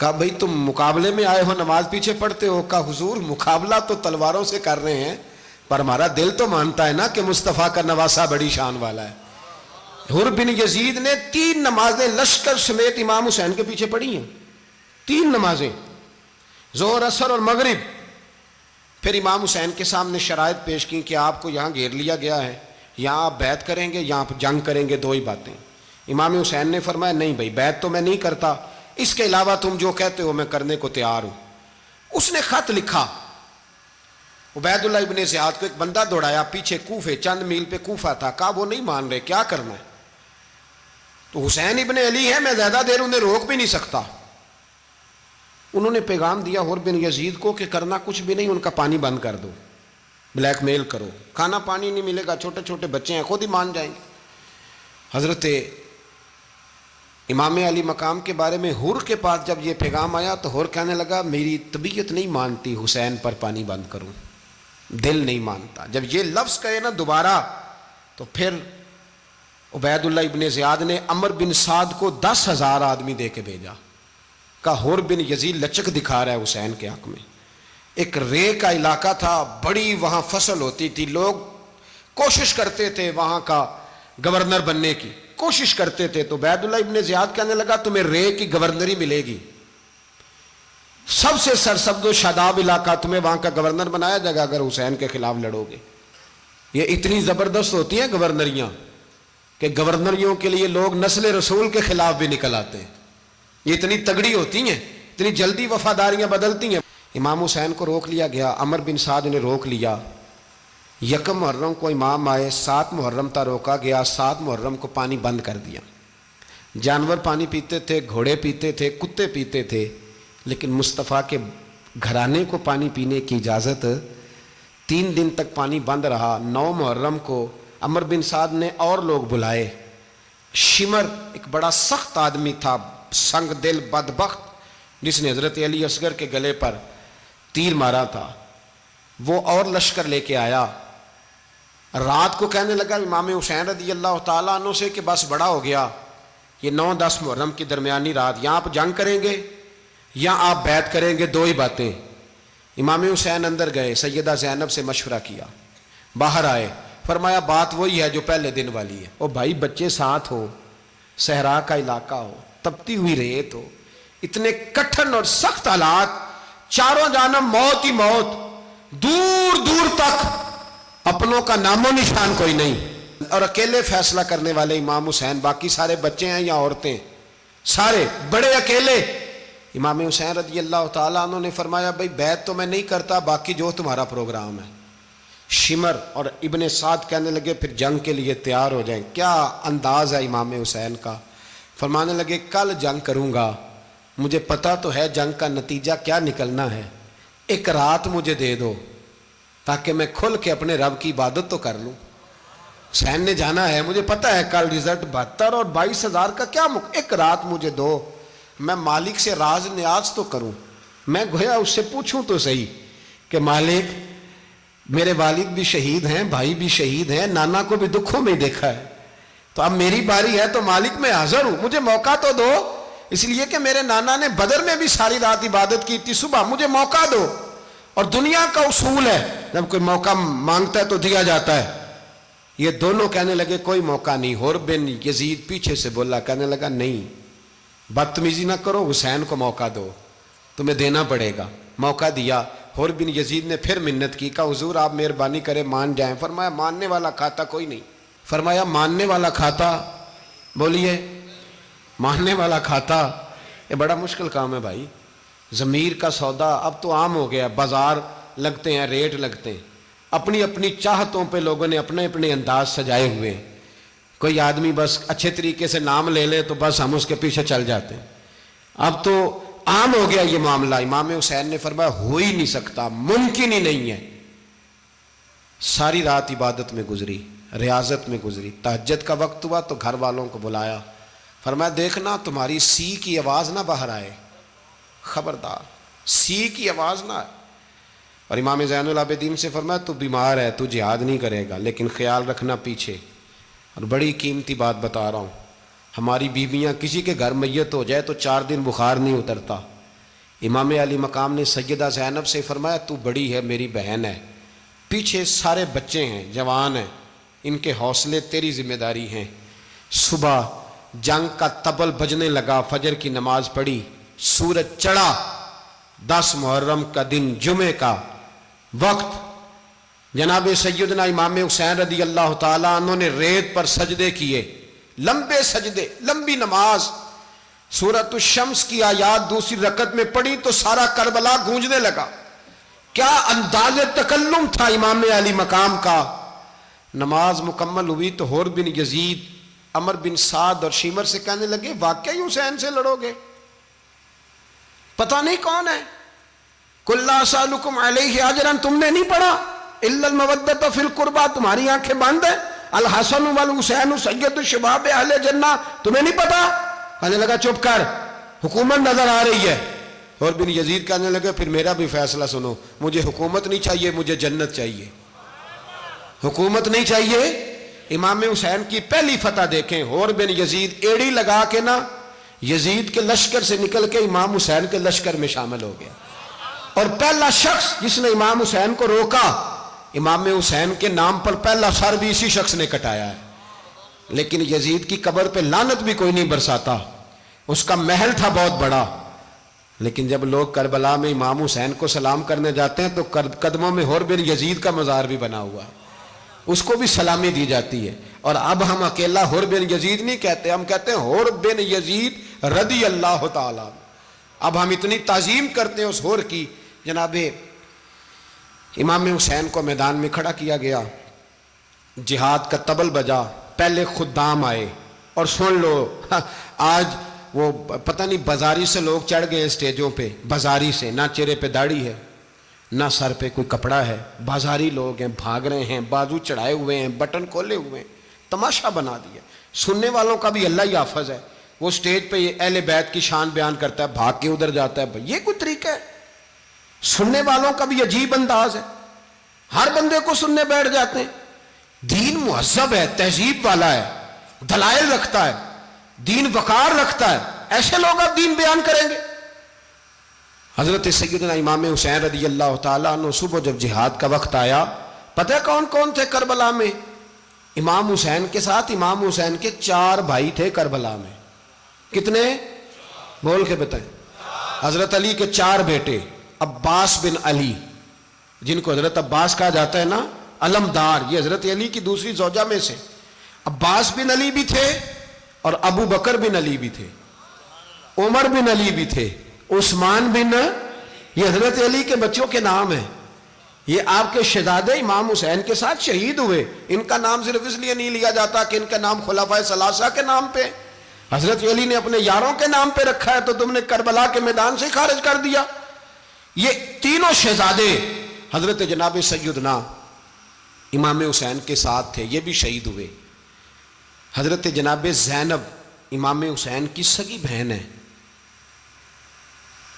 کہا بھئی تم مقابلے میں آئے ہو نماز پیچھے پڑھتے ہو؟ کہا حضور مقابلہ تو تلواروں سے کر رہے ہیں پر ہمارا دل تو مانتا ہے نا کہ مصطفیٰ کا نواسہ بڑی شان والا ہے۔ حر بن یزید نے 3 نمازیں لشکر سمیت امام حسین کے پیچھے پڑھی ہیں، 3 نمازیں، ظہر عصر اور مغرب۔ پھر امام حسین کے سامنے شرائط پیش کی کہ آپ کو یہاں گھیر لیا گیا ہے، یہاں آپ بیعت کریں گے، یہاں جنگ کریں گے، 2 ہی باتیں۔ امام حسین نے فرمایا نہیں بھائی بیعت تو میں نہیں کرتا، اس کے علاوہ تم جو کہتے ہو میں کرنے کو تیار ہوں۔ اس نے خط لکھا، عبید اللہ ابن زیاد کو ایک بندہ دوڑایا پیچھے کوفے، چند میل پہ کوفہ تھا، کہا وہ نہیں مان رہے، کیا کرنا ہے؟ تو حسین ابن علی ہے، میں زیادہ دیر انہیں روک بھی نہیں سکتا۔ انہوں نے پیغام دیا حر بن یزید کو کہ کرنا کچھ بھی نہیں، ان کا پانی بند کر دو، بلیک میل کرو، کھانا پانی نہیں ملے گا، چھوٹے چھوٹے بچے ہیں، خود ہی مان جائیں گے۔ حضرت امام علی مقام کے بارے میں حر کے پاس جب یہ پیغام آیا تو حر کہنے لگا میری طبیعت نہیں مانتی حسین پر پانی بند کروں، دل نہیں مانتا۔ جب یہ لفظ کہے نا دوبارہ تو پھر عبید اللہ ابن زیاد نے عمر بن سعد کو 10,000 آدمی دے کے بھیجا، کہا حر بن یزید لچک دکھا رہا ہے حسین کے حق میں۔ ایک رے کا علاقہ تھا، بڑی وہاں فصل ہوتی تھی، لوگ کوشش کرتے تھے وہاں کا گورنر بننے کی، کوشش کرتے تھے۔ تو عبید اللہ ابن زیاد کہنے لگا تمہیں رے کی گورنری ملے گی، سب سے سرسبز و شاداب علاقہ، تمہیں وہاں کا گورنر بنایا جائے گا اگر حسین کے خلاف لڑو گے۔ یہ اتنی زبردست ہوتی ہیں گورنریاں کہ گورنریوں کے لیے لوگ نسل رسول کے خلاف بھی نکل آتے ہیں، یہ اتنی تگڑی ہوتی ہیں، اتنی جلدی وفاداریاں بدلتی ہیں۔ امام حسین کو روک لیا گیا، عمر بن سعد نے روک لیا۔ 1 محرم کو امام آئے، 7 محرم تا روکا گیا، 7 محرم کو پانی بند کر دیا۔ جانور پانی پیتے تھے، گھوڑے پیتے تھے، کتے پیتے تھے، لیکن مصطفیٰ کے گھرانے کو پانی پینے کی اجازت، 3 دن تک پانی بند رہا۔ 9 محرم کو عمر بن سعد نے اور لوگ بلائے۔ شمر ایک بڑا سخت آدمی تھا، سنگ دل بدبخت، جس نے حضرت علی اصغر کے گلے پر تیر مارا تھا، وہ اور لشکر لے کے آیا۔ رات کو کہنے لگا امام حسین رضی اللہ تعالیٰ عنہ سے کہ بس بڑا ہو گیا، یہ 9-10 محرم کی درمیانی رات، یا آپ جنگ کریں گے یا آپ بیعت کریں گے، 2 ہی باتیں۔ امام حسین اندر گئے، سیدہ زینب سے مشورہ کیا، باہر آئے، فرمایا بات وہی ہے جو پہلے دن والی ہے۔ او بھائی بچے ساتھ ہو، صحرا کا علاقہ ہو، تپتی ہوئی ریت ہو، اتنے کٹھن اور سخت حالات، چاروں جانب موت ہی موت، دور دور تک اپنوں کا نام و نشان کوئی نہیں، اور اکیلے فیصلہ کرنے والے امام حسین، باقی سارے بچے ہیں یا عورتیں، سارے بڑے اکیلے۔ امام حسین رضی اللہ تعالیٰ عنہ نے فرمایا بھائی بیعت تو میں نہیں کرتا، باقی جو تمہارا پروگرام ہے۔ شمر اور ابن سعد کہنے لگے پھر جنگ کے لیے تیار ہو جائیں۔ کیا انداز ہے امام حسین کا، فرمانے لگے کل جنگ کروں گا، مجھے پتا تو ہے جنگ کا نتیجہ کیا نکلنا ہے، 1 رات مجھے دے دو تاکہ میں کھل کے اپنے رب کی عبادت تو کر لوں۔ حسین نے جانا ہے، مجھے پتا ہے کل رزلٹ 72 اور 22,000 کا کیا 1 رات مجھے دو، میں مالک سے راز نیاز تو کروں، میں گویا اس سے پوچھوں تو صحیح کہ مالک میرے والد بھی شہید ہیں، بھائی بھی شہید ہیں، نانا کو بھی دکھوں میں دیکھا ہے، تو اب میری باری ہے تو مالک میں حاضر ہوں، مجھے موقع تو دو، اس لیے کہ میرے نانا نے بدر میں بھی ساری رات عبادت کی تھی، صبح مجھے موقع دو۔ اور دنیا کا اصول ہے جب کوئی موقع مانگتا ہے تو دیا جاتا ہے۔ یہ دونوں کہنے لگے کوئی موقع نہیں۔ حر بن یزید پیچھے سے بولا، کہنے لگا نہیں بدتمیزی نہ کرو، حسین کو موقع دو، تمہیں دینا پڑے گا۔ موقع دیا۔ حر بن یزید نے پھر منت کی، کہا حضور آپ مہربانی کریں مان جائیں۔ فرمایا ماننے والا کھاتا کوئی نہیں۔ فرمایا ماننے والا کھاتا، بولیے ماننے والا کھاتا، یہ بڑا مشکل کام ہے بھائی۔ ضمیر کا سودا اب تو عام ہو گیا، بازار لگتے ہیں، ریٹ لگتے ہیں، اپنی اپنی چاہتوں پہ لوگوں نے اپنے اپنے انداز سجائے ہوئے ہیں۔ کوئی آدمی بس اچھے طریقے سے نام لے لے تو بس ہم اس کے پیچھے چل جاتے ہیں، اب تو عام ہو گیا یہ معاملہ۔ امام حسین نے فرمایا ہو ہی نہیں سکتا، ممکن ہی نہیں ہے۔ ساری رات عبادت میں گزری، ریاضت میں گزری، تہجد کا وقت ہوا تو گھر والوں کو بلایا، فرمایا دیکھنا تمہاری سی کی آواز نہ باہر آئے، خبردار سی کی آواز نہ آئے۔ اور امام زین العابدین سے فرمایا تو بیمار ہے، تو جہاد نہیں کرے گا، لیکن خیال رکھنا پیچھے۔ اور بڑی قیمتی بات بتا رہا ہوں، ہماری بیویاں کسی کے گھر میت ہو جائے تو 4 دن بخار نہیں اترتا، امام علی مقام نے سیدہ زینب سے فرمایا تو بڑی ہے، میری بہن ہے، پیچھے سارے بچے ہیں، جوان ہیں، ان کے حوصلے تیری ذمہ داری ہیں۔ صبح جنگ کا طبل بجنے لگا، فجر کی نماز پڑھی، سورج چڑھا، 10 محرم کا دن، جمعے کا وقت، جناب سیدنا امام حسین رضی اللہ تعالیٰ عنہ نے ریت پر سجدے کیے، لمبے سجدے، لمبی نماز، سورۃ الشمس کی آیات دوسری رکعت میں پڑھی تو سارا کربلا گونجنے لگا۔ کیا انداز تکلم تھا امام علی مقام کا۔ نماز مکمل ہوئی تو حور بن یزید، عمر بن سعد اور شیمر سے کہنے لگے واقعی حسین سے لڑو گے؟ پتہ نہیں کون ہے۔ قُلْ لَا أَسْأَلُكُمْ عَلَيْهِ أَجْرًا، تم نے نہیں پڑھا إِلَّا الْمَوَدَّةَ فِي الْقُرْبَى، تمہاری آنکھیں بند ہیں، الحسن والحسین سید الشباب اہل جنہ، تمہیں نہیں پتا؟ کہنے لگا چپ کر، حکومت نظر آ رہی ہے۔ اور بن یزید کہنے لگے پھر میرا بھی فیصلہ سنو، مجھے حکومت نہیں چاہیے، مجھے جنت چاہیے۔ حکومت نہیں چاہیے۔ امام حسین کی پہلی فتح دیکھیں، اور بن یزید ایڑی لگا کے نا یزید کے لشکر سے نکل کے امام حسین کے لشکر میں شامل ہو گیا، اور پہلا شخص جس نے امام حسین کو روکا، امام حسین کے نام پر پہلا سر بھی اسی شخص نے کٹایا ہے۔ لیکن یزید کی قبر پہ لعنت بھی کوئی نہیں برساتا، اس کا محل تھا بہت بڑا، لیکن جب لوگ کربلا میں امام حسین کو سلام کرنے جاتے ہیں تو قدموں میں حور بن یزید کا مزار بھی بنا ہوا ہے، اس کو بھی سلامی دی جاتی ہے۔ اور اب ہم اکیلا حور بن یزید نہیں کہتے، ہم کہتے ہیں حور بن یزید رضی اللہ تعالیٰ۔ اب ہم اتنی تعظیم کرتے ہیں اس حور کی۔ جناب امام حسین کو میدان میں کھڑا کیا گیا، جہاد کا طبل بجا، پہلے خدام آئے، اور سن لو آج وہ پتہ نہیں بازاری سے لوگ چڑھ گئے اسٹیجوں پہ، بازاری سے، نہ چہرے پہ داڑھی ہے، نہ سر پہ کوئی کپڑا ہے، بازاری لوگ ہیں، بھاگ رہے ہیں، بازو چڑھائے ہوئے ہیں، بٹن کھولے ہوئے ہیں، تماشا بنا دیا۔ سننے والوں کا بھی اللہ ہی حافظ ہے، وہ سٹیج پہ اہل بیت کی شان بیان کرتا ہے، بھاگ کے ادھر جاتا ہے، یہ کوئی طریقہ ہے؟ سننے والوں کا بھی عجیب انداز ہے، ہر بندے کو سننے بیٹھ جاتے ہیں۔ دین مہذب ہے، تہذیب والا ہے، دلائل رکھتا ہے، دین وقار رکھتا ہے، ایسے لوگ اب دین بیان کریں گے؟ حضرت سیدنا امام حسین رضی اللہ تعالیٰ عنہ صبح جب جہاد کا وقت آیا، پتہ ہے کون کون تھے کربلا میں؟ امام حسین کے ساتھ امام حسین کے 4 بھائی تھے کربلا میں۔ کتنے؟ بول کے بتائیں۔ حضرت علی کے 4 بیٹے، عباس بن علی، جن کو حضرت عباس کہا جاتا ہے نا، علمدار، یہ حضرت علی کی دوسری زوجہ میں سے۔ عباس بن علی بھی تھے، اور ابو بکر بن علی بھی تھے، عمر بن علی بھی تھے، عثمان بن، یہ حضرت علی کے بچوں کے نام ہیں۔ یہ آپ کے شہزادے امام حسین کے ساتھ شہید ہوئے، ان کا نام صرف اس لیے نہیں لیا جاتا کہ ان کا نام خلفائے ثلاثہ کے نام پہ، حضرت علی نے اپنے یاروں کے نام پہ رکھا ہے، تو تم نے کربلا کے میدان سے خارج کر دیا۔ یہ تینوں شہزادے حضرت جناب سیدنا امام حسین کے ساتھ تھے، یہ بھی شہید ہوئے۔ حضرت جناب زینب امام حسین کی سگی بہن ہے،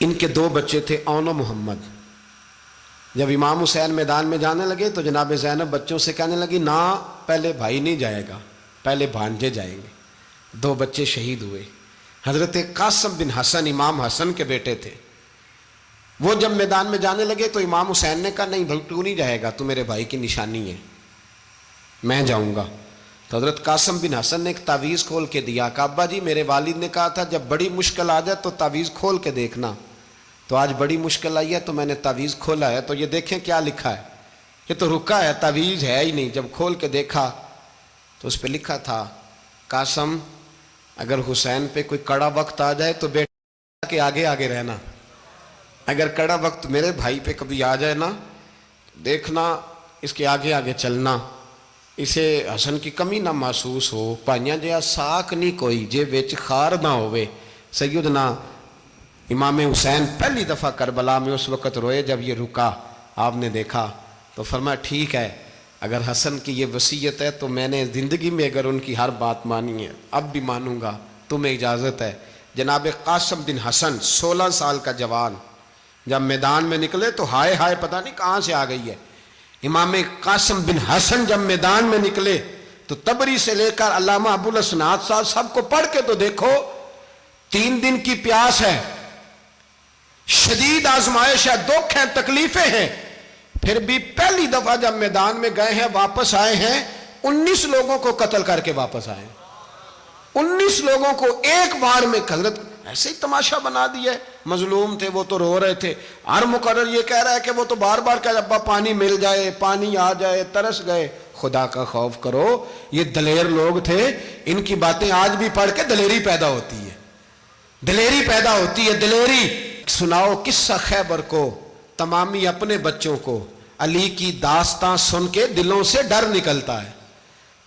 ان کے 2 بچے تھے، اون و محمد۔ جب امام حسین میدان میں جانے لگے تو جناب زینب بچوں سے کہنے لگی نہ، پہلے بھائی نہیں جائے گا، پہلے بھانجے جائیں گے۔ 2 بچے شہید ہوئے۔ حضرت قاسم بن حسن امام حسن کے بیٹے تھے، وہ جب میدان میں جانے لگے تو امام حسین نے کہا نہیں بھائی تو نہیں جائے گا، تو میرے بھائی کی نشانی ہے، میں جاؤں گا۔ تو حضرت قاسم بن حسن نے ایک تعویذ کھول کے دیا کہ ابا جی میرے والد نے کہا تھا جب بڑی مشکل آ جائے تو تعویذ کھول کے دیکھنا، تو آج بڑی مشکل آئی ہے تو میں نے تعویذ کھولا ہے، تو یہ دیکھیں کیا لکھا ہے، یہ تو رکا ہے، تعویذ ہے ہی نہیں۔ جب کھول کے دیکھا تو اس پہ لکھا تھا قاسم اگر حسین پہ کوئی کڑا وقت آ جائے تو بیٹا کے آگے آگے رہنا، اگر کڑا وقت میرے بھائی پہ کبھی آ جائے نا دیکھنا اس کے آگے آگے چلنا، اسے حسن کی کمی نہ محسوس ہو، پائیاں جہا ساک نہیں کوئی جے وچ خار نہ ہوئے۔ سیدنا امام حسین پہلی دفعہ کربلا میں اس وقت روئے جب یہ رکا، آپ نے دیکھا تو فرمایا ٹھیک ہے، اگر حسن کی یہ وصیت ہے تو میں نے زندگی میں اگر ان کی ہر بات مانی ہے اب بھی مانوں گا، تمہیں اجازت ہے۔ جناب قاسم بن حسن 16 سال کا جوان جب میدان میں نکلے تو ہائے ہائے پتہ نہیں کہاں سے آ گئی ہے۔ امام قاسم بن حسن جب میدان میں نکلے تو تبری سے لے کر علامہ ابو الاسناد صاحب سب کو پڑھ کے تو دیکھو، 3 دن کی پیاس ہے، شدید آزمائش ہے، دکھ ہیں، تکلیفیں ہیں، پھر بھی پہلی دفعہ جب میدان میں گئے ہیں واپس آئے ہیں 19 لوگوں کو قتل کر کے واپس آئے ہیں۔ 19 لوگوں کو ایک بار میں حضرت ایسے ہی تماشا بنا دیا ہے۔ مظلوم تھے وہ تو رو رہے تھے، ہر مقرر یہ کہہ رہا ہے کہ وہ تو بار بار کہ ابا پانی مل جائے، پانی آ جائے، ترس گئے۔ خدا کا خوف کرو، یہ دلیر لوگ تھے، ان کی باتیں آج بھی پڑھ کے دلیری پیدا ہوتی ہے، دلیری پیدا ہوتی ہے، دلیری۔ سناؤ قصہ خیبر کو، تمامی اپنے بچوں کو علی کی داستان سن کے دلوں سے ڈر نکلتا ہے،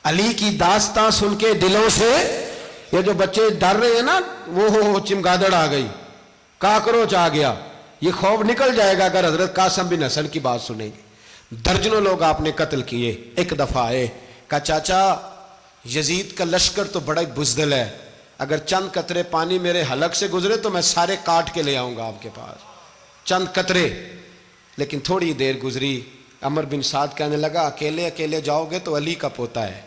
علی کی داستان سن کے دلوں سے۔ یہ جو بچے ڈر رہے ہیں نا، وہ چمگادڑ آ گئی، کاکروچ آ گیا، یہ خوف نکل جائے گا اگر حضرت قاسم بن حسن کی بات سنیں گے۔ درجنوں لوگ آپ نے قتل کیے۔ ایک دفعہ آئے، کہا چاچا یزید کا لشکر تو بڑا بزدل ہے، اگر چند قطرے پانی میرے حلق سے گزرے تو میں سارے کاٹ کے لے آؤں گا آپ کے پاس، چند قطرے۔ لیکن تھوڑی دیر گزری، عمر بن سعد کہنے لگا اکیلے اکیلے جاؤ گے تو علی کا پوتا ہے،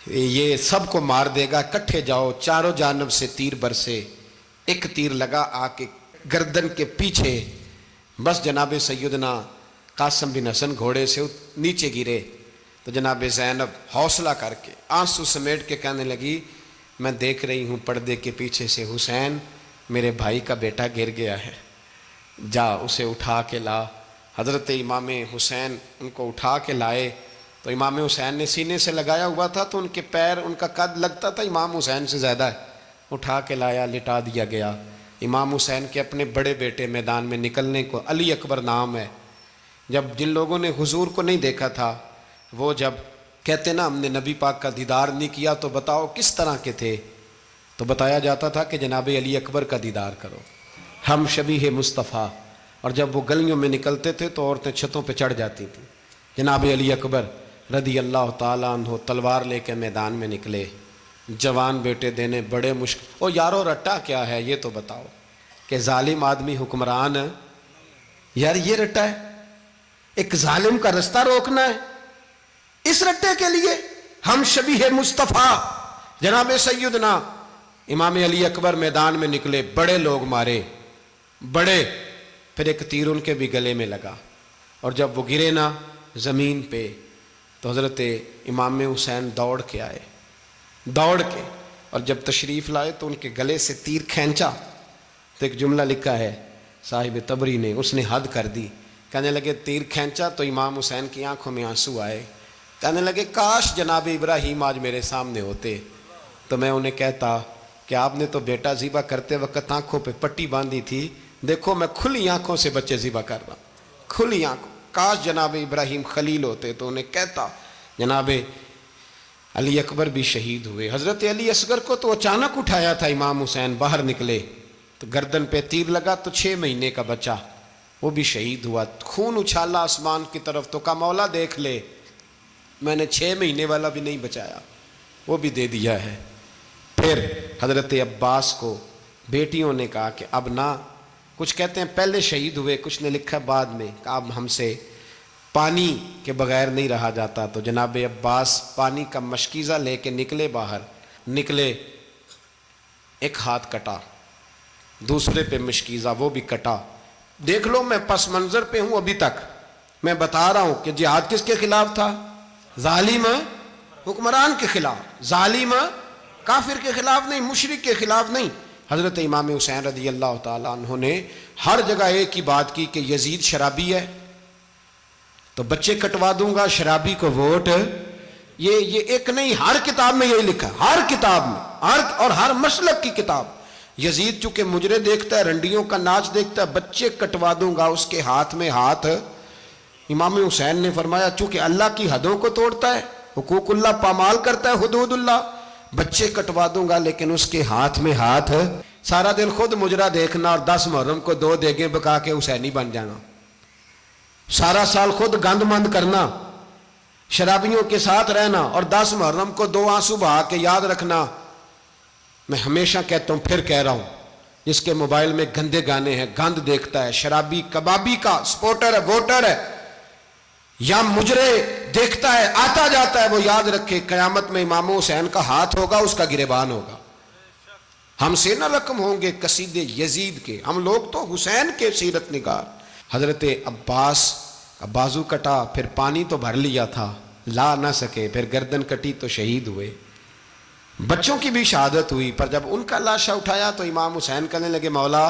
یہ سب کو مار دے گا، اکٹھے جاؤ۔ چاروں جانب سے تیر برسے، ایک تیر لگا آ کے گردن کے پیچھے، بس جناب سیدنا قاسم بن حسن گھوڑے سے نیچے گرے تو جناب زینب حوصلہ کر کے آنسو سمیٹ کے کہنے لگی میں دیکھ رہی ہوں پردے کے پیچھے سے حسین میرے بھائی کا بیٹا گر گیا ہے، جا اسے اٹھا کے لا۔ حضرت امام حسین ان کو اٹھا کے لائے تو امام حسین نے سینے سے لگایا ہوا تھا تو ان کے پیر، ان کا قد لگتا تھا امام حسین سے زیادہ ہے، اٹھا کے لایا، لٹا دیا گیا۔ امام حسین کے اپنے بڑے بیٹے میدان میں نکلنے کو، علی اکبر نام ہے، جب جن لوگوں نے حضور کو نہیں دیکھا تھا وہ جب کہتے نا ہم نے نبی پاک کا دیدار نہیں کیا تو بتاؤ کس طرح کے تھے، تو بتایا جاتا تھا کہ جناب علی اکبر کا دیدار کرو، ہم شبیہ مصطفیٰ۔ اور جب وہ گلیوں میں نکلتے تھے تو عورتیں چھتوں پہ چڑھ جاتی تھیں۔ جناب علی اکبر رضی اللہ تعالیٰ عنہ تلوار لے کے میدان میں نکلے، جوان بیٹے دینے بڑے مشکل۔ او یارو رٹا کیا ہے یہ تو بتاؤ، کہ ظالم آدمی حکمران ہے یار، یہ رٹا ہے، ایک ظالم کا رستہ روکنا ہے، اس رٹے کے لیے ہم شبیہ مصطفیٰ۔ جناب سیدنا امام علی اکبر میدان میں نکلے، بڑے لوگ مارے، بڑے، پھر ایک تیر ان کے بھی گلے میں لگا، اور جب وہ گرے نا زمین پہ تو حضرت امام حسین دوڑ کے آئے، دوڑ کے، اور جب تشریف لائے تو ان کے گلے سے تیر کھینچا تو ایک جملہ لکھا ہے صاحب تبری نے، اس نے حد کر دی، کہنے لگے تیر کھینچا تو امام حسین کی آنکھوں میں آنسو آئے، کہنے لگے کاش جناب ابراہیم آج میرے سامنے ہوتے تو میں انہیں کہتا کہ آپ نے تو بیٹا ذبح کرتے وقت آنکھوں پہ پٹی باندھی تھی، دیکھو میں کھلی آنکھوں سے بچے ذبح کر رہا ہوں، کھلی آنکھوں، کاش جناب ابراہیم خلیل ہوتے تو انہیں کہتا۔ جناب علی اکبر بھی شہید ہوئے۔ حضرت علی اصغر کو تو اچانک اٹھایا تھا امام حسین، باہر نکلے تو گردن پہ تیر لگا تو 6 مہینے کا بچہ وہ بھی شہید ہوا، خون اچھالا آسمان کی طرف تو کہا مولا دیکھ لے میں نے 6 مہینے والا بھی نہیں بچایا، وہ بھی دے دیا ہے۔ پھر حضرت عباس کو بیٹیوں نے کہا کہ اب نہ، کچھ کہتے ہیں پہلے شہید ہوئے، کچھ نے لکھا بعد میں، کہ اب ہم سے پانی کے بغیر نہیں رہا جاتا، تو جناب عباس پانی کا مشکیزہ لے کے نکلے، باہر نکلے، ایک ہاتھ کٹا، دوسرے پہ مشکیزہ وہ بھی کٹا۔ دیکھ لو میں پس منظر پہ ہوں ابھی تک، میں بتا رہا ہوں کہ جہاد کس کے خلاف تھا؟ ظالم حکمران کے خلاف، ظالم کافر کے خلاف نہیں، مشرک کے خلاف نہیں۔ حضرت امام حسین رضی اللہ تعالیٰ عنہ نے ہر جگہ ایک ہی بات کی کہ یزید شرابی ہے تو بچے کٹوا دوں گا، شرابی کو ووٹ۔ یہ ایک نہیں، ہر کتاب میں یہی لکھا، ہر کتاب میں، اور ہر مسلک کی کتاب۔ یزید چونکہ مجرے دیکھتا ہے، رنڈیوں کا ناچ دیکھتا ہے، بچے کٹوا دوں گا، اس کے ہاتھ میں ہاتھ۔ امام حسین نے فرمایا چونکہ اللہ کی حدوں کو توڑتا ہے، حقوق اللہ پامال کرتا ہے، حدود اللہ، بچے کٹوا دوں گا لیکن اس کے ہاتھ میں ہاتھ۔ سارا دن خود مجرا دیکھنا اور 10 محرم کو 2 دیگیں پکا کے حسینی بن جانا، سارا سال خود گند مند کرنا، شرابیوں کے ساتھ رہنا، اور 10 محرم کو 2 آنسو بہا کے یاد رکھنا۔ میں ہمیشہ کہتا ہوں، پھر کہہ رہا ہوں، جس کے موبائل میں گندے گانے ہیں، گند دیکھتا ہے، شرابی کبابی کا سپورٹر ہے، ووٹر ہے، یا مجرے دیکھتا ہے آتا جاتا ہے، وہ یاد رکھے قیامت میں امام حسین کا ہاتھ ہوگا، اس کا گریبان ہوگا۔ ہم سے نہ رقم ہوں گے قصیدے یزید کے، ہم لوگ تو حسین کے سیرت نگار۔ حضرت عباس کا بازو کٹا، پھر پانی تو بھر لیا تھا، لا نہ سکے، پھر گردن کٹی تو شہید ہوئے۔ بچوں کی بھی شہادت ہوئی، پر جب ان کا لاشا اٹھایا تو امام حسین کہنے لگے مولا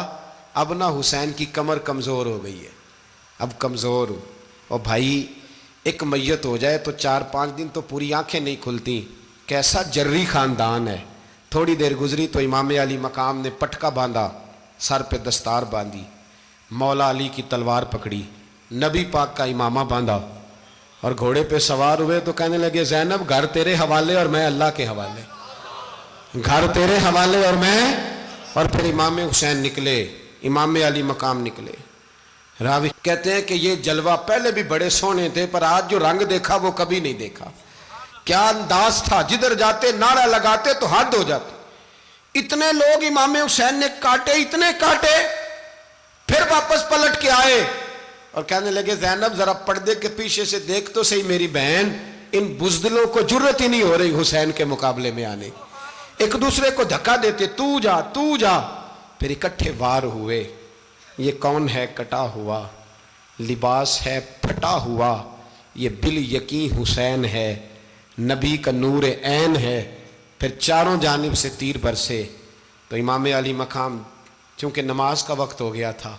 اب نہ حسین کی کمر کمزور ہو گئی ہے، اب کمزور ہو۔ اور بھائی ایک میت ہو جائے تو 4-5 دن تو پوری آنکھیں نہیں کھلتی، کیسا جری خاندان ہے۔ تھوڑی دیر گزری تو امام علی مقام نے پٹکا باندھا، سر پہ دستار باندھی، مولا علی کی تلوار پکڑی، نبی پاک کا امامہ باندھا اور گھوڑے پہ سوار ہوئے تو کہنے لگے زینب گھر تیرے حوالے اور میں اللہ کے حوالے، گھر تیرے حوالے اور میں۔ اور پھر امام حسین نکلے، امام علی مقام نکلے۔ راوی کہتے ہیں کہ یہ جلوہ پہلے بھی بڑے سونے تھے، پر آج جو رنگ دیکھا وہ کبھی نہیں دیکھا۔ کیا انداز تھا، جدھر جاتے نعرہ لگاتے تو حد ہو جاتے۔ اتنے لوگ امام حسین نے کاٹے، اتنے کاٹے، پھر واپس پلٹ کے آئے اور کہنے لگے زینب ذرا پردے کے پیچھے سے دیکھ تو صحیح میری بہن، ان بزدلوں کو جرت ہی نہیں ہو رہی حسین کے مقابلے میں آنے، ایک دوسرے کو دھکا دیتے، تو جا تو جا۔ پھر اکٹھے وار ہوئے۔ یہ کون ہے کٹا ہوا، لباس ہے پھٹا ہوا، یہ بال یقین حسین ہے، نبی کا نور عین ہے۔ پھر چاروں جانب سے تیر برسے تو امام علی مقام چونکہ نماز کا وقت ہو گیا تھا،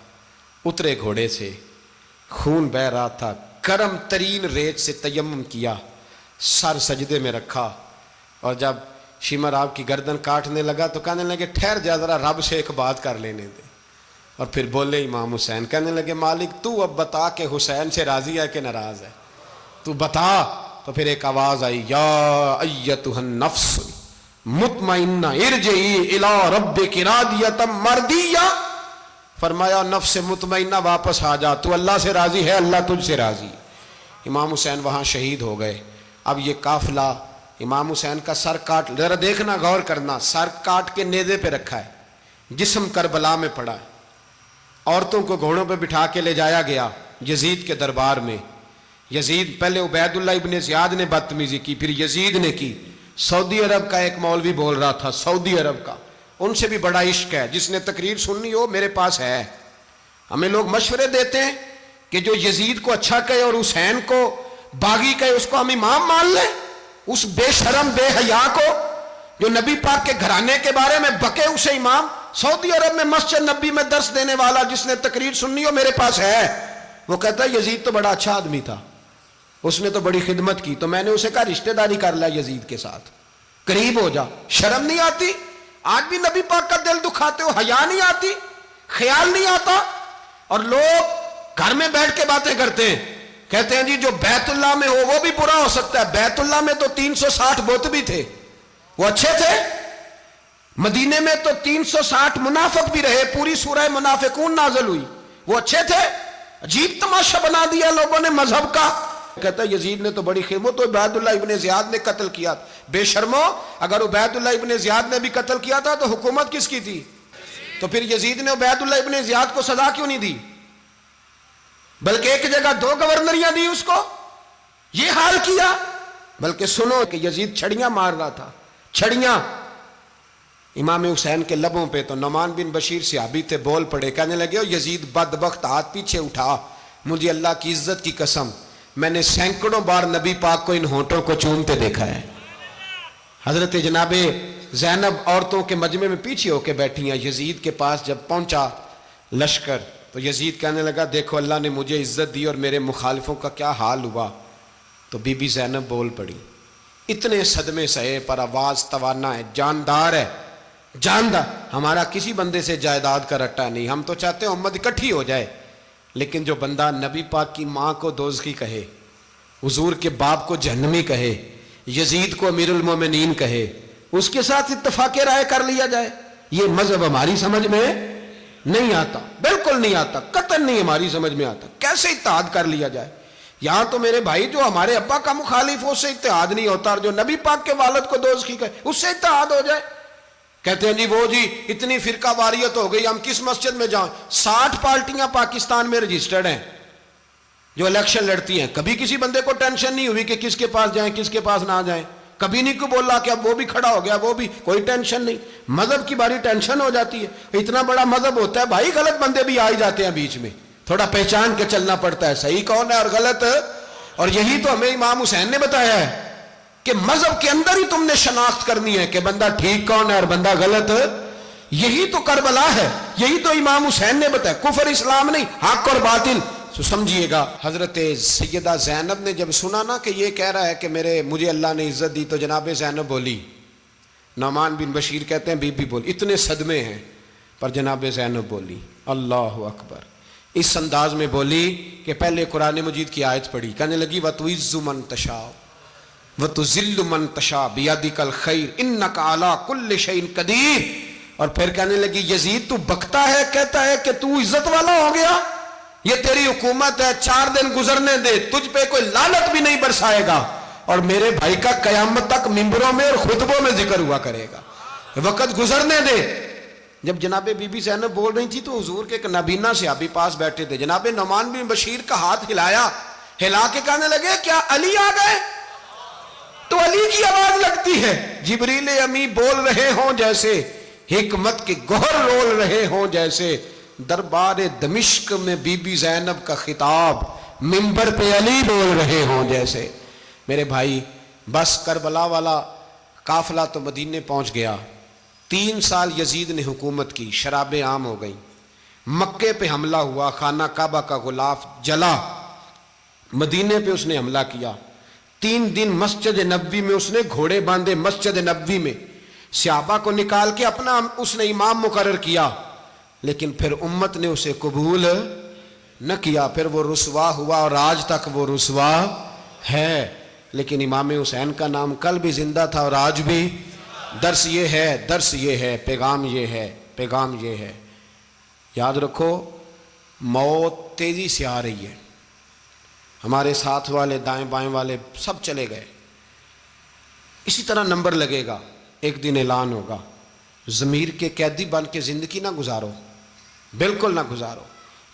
اترے گھوڑے سے، خون بہہ رہا تھا، گرم ترین ریت سے تیمم کیا، سر سجدے میں رکھا، اور جب شمر آپ کی گردن کاٹنے لگا تو کہنے لگے ٹھہر جا ذرا رب سے ایک بات کر لینے دے۔ اور پھر بولے امام حسین، کہنے لگے مالک تو اب بتا کہ حسین سے راضی ہے کہ ناراض ہے، تو بتا۔ تو پھر ایک آواز آئی، یا ایتھا النفس مطمئنہ ارجعی الی ربک راضیۃ مرضیہ، فرمایا نفس مطمئنہ واپس آ جا، تو اللہ سے راضی ہے، اللہ تجھ سے راضی۔ امام حسین وہاں شہید ہو گئے۔ اب یہ قافلہ امام حسین کا سر کاٹ، ذرا دیکھنا غور کرنا، سر کاٹ کے نیزے پہ رکھا ہے، جسم کربلا میں پڑا ہے، عورتوں کو گھوڑوں پہ بٹھا کے لے جایا گیا یزید کے دربار میں۔ یزید پہلے عبید اللہ ابن زیاد نے بدتمیزی کی، پھر یزید نے کی۔ سعودی عرب کا ایک مولوی بول رہا تھا، سعودی عرب کا، ان سے بھی بڑا عشق ہے، جس نے تقریر سننی ہو میرے پاس ہے۔ ہمیں لوگ مشورے دیتے ہیں کہ جو یزید کو اچھا کہے اور حسین کو باغی کہے اس کو ہم امام مان لیں، اس بے شرم بے حیا کو جو نبی پاک کے گھرانے کے بارے میں بکے اسے امام۔ سعودی عرب میں مسجد نبی میں درس دینے والا جس نے تقریر سننی ہو میرے پاس ہے، وہ کہتا ہے یزید تو بڑا اچھا آدمی تھا، اس نے تو بڑی خدمت کی، تو میں نے اسے کہا رشتہ داری کر لیا یزید کے ساتھ، قریب ہو جا۔ شرم نہیں آتی؟ آج بھی نبی پاک کا دل دکھاتے ہو، حیا نہیں آتی، خیال نہیں آتا؟ اور لوگ گھر میں بیٹھ کے باتیں کرتے ہیں، کہتے ہیں جی جو بیت اللہ میں ہو وہ بھی برا ہو سکتا ہے۔ بیت اللہ میں تو 360 بت بھی تھے، وہ اچھے تھے۔ مدینے میں تو 360 منافق بھی رہے، پوری سورہ منافقون نازل ہوئی، وہ اچھے تھے۔ عجیب تماشا بنا دیا لوگوں نے مذہب کا۔ کہتا ہے یزید نے تو بڑی خدمت، تو عبید اللہ ابن زیاد نے قتل کیا۔ بے شرمو، اگر عبید اللہ ابن زیاد نے بھی قتل کیا تھا تو حکومت کس کی تھی؟ تو پھر یزید نے عبید اللہ ابن زیاد کو سزا کیوں نہیں دی، بلکہ ایک جگہ 2 گورنریاں دی اس کو؟ یہ حال کیا۔ بلکہ سنو کہ یزید چھڑیاں مار رہا تھا، چھڑیاں امام حسین کے لبوں پہ۔ تو نعمان بن بشیر صحابی تھے، بول پڑے، کہنے لگے یزید بدبخت، ہاتھ پیچھے اٹھا، مجھے اللہ کی عزت کی قسم میں نے سینکڑوں بار نبی پاک کو ان ہونٹوں کو چومتے دیکھا ہے۔ حضرت جناب زینب عورتوں کے مجمع میں پیچھے ہو کے بیٹھی ہیں۔ یزید کے پاس جب پہنچا لشکر تو یزید کہنے لگا دیکھو اللہ نے مجھے عزت دی اور میرے مخالفوں کا کیا حال ہوا۔ تو بی بی زینب بول پڑی، اتنے صدمے سہے پر آواز توانا ہے، جاندار ہے، جاندار۔ ہمارا کسی بندے سے جائیداد کا رٹا نہیں، ہم تو چاہتے ہیں امت اکٹھی ہو جائے، لیکن جو بندہ نبی پاک کی ماں کو دوزخی کہے، حضور کے باپ کو جہنمی کہے، یزید کو امیر المومنین کہے، اس کے ساتھ اتفاق رائے کر لیا جائے، یہ مذہب ہماری سمجھ میں نہیں آتا، بالکل نہیں آتا، قطعاً نہیں ہماری سمجھ میں آتا۔ کیسے اتحاد کر لیا جائے؟ یہاں تو میرے بھائی جو ہمارے ابا کا مخالف ہو اس سے اتحاد نہیں ہوتا، اور جو نبی پاک کے والد کو دوزخی کہے اس سے اتحاد ہو جائے۔ کہتے ہیں جی وہ جی اتنی فرقہ واریت ہو گئی، ہم کس مسجد میں جائیں؟ 60 پارٹیاں پاکستان میں رجسٹرڈ ہیں جو الیکشن لڑتی ہیں، کبھی کسی بندے کو ٹینشن نہیں ہوئی کہ کس کے پاس جائیں کس کے پاس نہ جائیں۔ کبھی نہیں کوئی بولا کہ اب وہ بھی کھڑا ہو گیا, وہ بھی, کوئی ٹینشن نہیں. مذہب کی باری ٹینشن ہو جاتی ہے. اتنا بڑا مذہب ہوتا ہے بھائی, غلط بندے بھی آ ہی جاتے ہیں بیچ میں, تھوڑا پہچان کے چلنا پڑتا ہے صحیح کون ہے اور غلط. اور یہی تو ہمیں امام حسین نے بتایا ہے کہ مذہب کے اندر ہی تم نے شناخت کرنی ہے کہ بندہ ٹھیک کون ہے اور بندہ غلط. یہی تو کربلا ہے, یہی تو امام حسین نے بتایا, کفر اسلام نہیں, حق اور باطل. تو سمجھیے گا, حضرت سیدہ زینب نے جب سنا نا کہ یہ کہہ رہا ہے کہ مجھے اللہ نے عزت دی, تو جناب زینب بولی, نعمان بن بشیر کہتے ہیں بی بی بولی, اتنے صدمے ہیں پر جناب زینب بولی اللہ اکبر, اس انداز میں بولی کہ پہلے قرآن مجید کی آیت پڑھی, کہنے لگی وَتُعِزُّ مَن تَشَاءُ وَتُذِلُّ مَن تَشَاءُ بِيَدِكَ الْخَيْرُ إِنَّكَ عَلَىٰ كُلِّ شَيْءٍ قَدِيرٌ. اور پھر کہنے لگی یزید تو بکتا ہے, کہتا ہے کہ تو عزت والا ہو گیا, یہ تیری حکومت ہے, 4 دن گزرنے دے, تجھ پہ کوئی لعنت بھی نہیں برسائے گا, اور میرے بھائی کا قیامت تک ممبروں میں اور خطبوں میں ذکر ہوا کرے گا, وقت گزرنے دے. جب جناب بی بی زینب بول رہی تھی تو حضور کے ایک نابینا صحابی پاس بیٹھے تھے, جناب نعمان بن بشیر کا ہاتھ ہلایا, ہلا کے کہنے لگے کیا علی آ گئے؟ تو علی کی آواز لگتی ہے, جبریل امی بول رہے ہوں جیسے, حکمت کے گوہر رول رہے ہوں جیسے, دربار دمشق میں بی بی زینب کا خطاب, منبر پہ علی بول رہے ہوں جیسے. میرے بھائی بس کربلا والا قافلہ تو مدینے پہنچ گیا, 3 سال یزید نے حکومت کی, شرابیں عام ہو گئیں, مکے پہ حملہ ہوا, خانہ کعبہ کا غلاف جلا, مدینے پہ اس نے حملہ کیا, 3 دن مسجد نبوی میں اس نے گھوڑے باندھے, مسجد نبوی میں صحابہ کو نکال کے اپنا اس نے امام مقرر کیا, لیکن پھر امت نے اسے قبول نہ کیا, پھر وہ رسوا ہوا اور آج تک وہ رسوا ہے. لیکن امام حسین کا نام کل بھی زندہ تھا اور آج بھی. درس یہ ہے, پیغام یہ ہے, یاد رکھو موت تیزی سے آ رہی ہے. ہمارے ساتھ والے دائیں بائیں والے سب چلے گئے, اسی طرح نمبر لگے گا, ایک دن اعلان ہوگا. ضمیر کے قیدی بن کے زندگی نہ گزارو, بالکل نہ گزارو.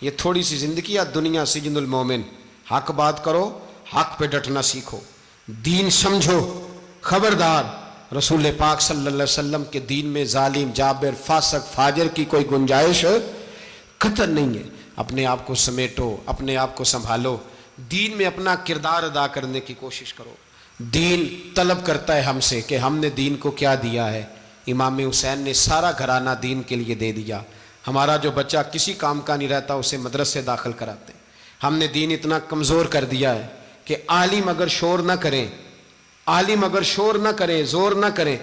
یہ تھوڑی سی زندگی ہے, دنیا سجن المومن. حق بات کرو, حق پہ ڈٹنا سیکھو, دین سمجھو. خبردار, رسول پاک صلی اللہ علیہ وسلم کے دین میں ظالم, جابر, فاسق, فاجر کی کوئی گنجائش قطع نہیں ہے. اپنے آپ کو سمیٹو, اپنے آپ کو سنبھالو, دین میں اپنا کردار ادا کرنے کی کوشش کرو. دین طلب کرتا ہے ہم سے کہ ہم نے دین کو کیا دیا ہے. امام حسین نے سارا گھرانہ دین کے لیے دے دیا. ہمارا جو بچہ کسی کام کا نہیں رہتا اسے مدرسے داخل کراتے ہیں. ہم نے دین اتنا کمزور کر دیا ہے کہ عالم اگر شور نہ کریں, زور نہ کریں,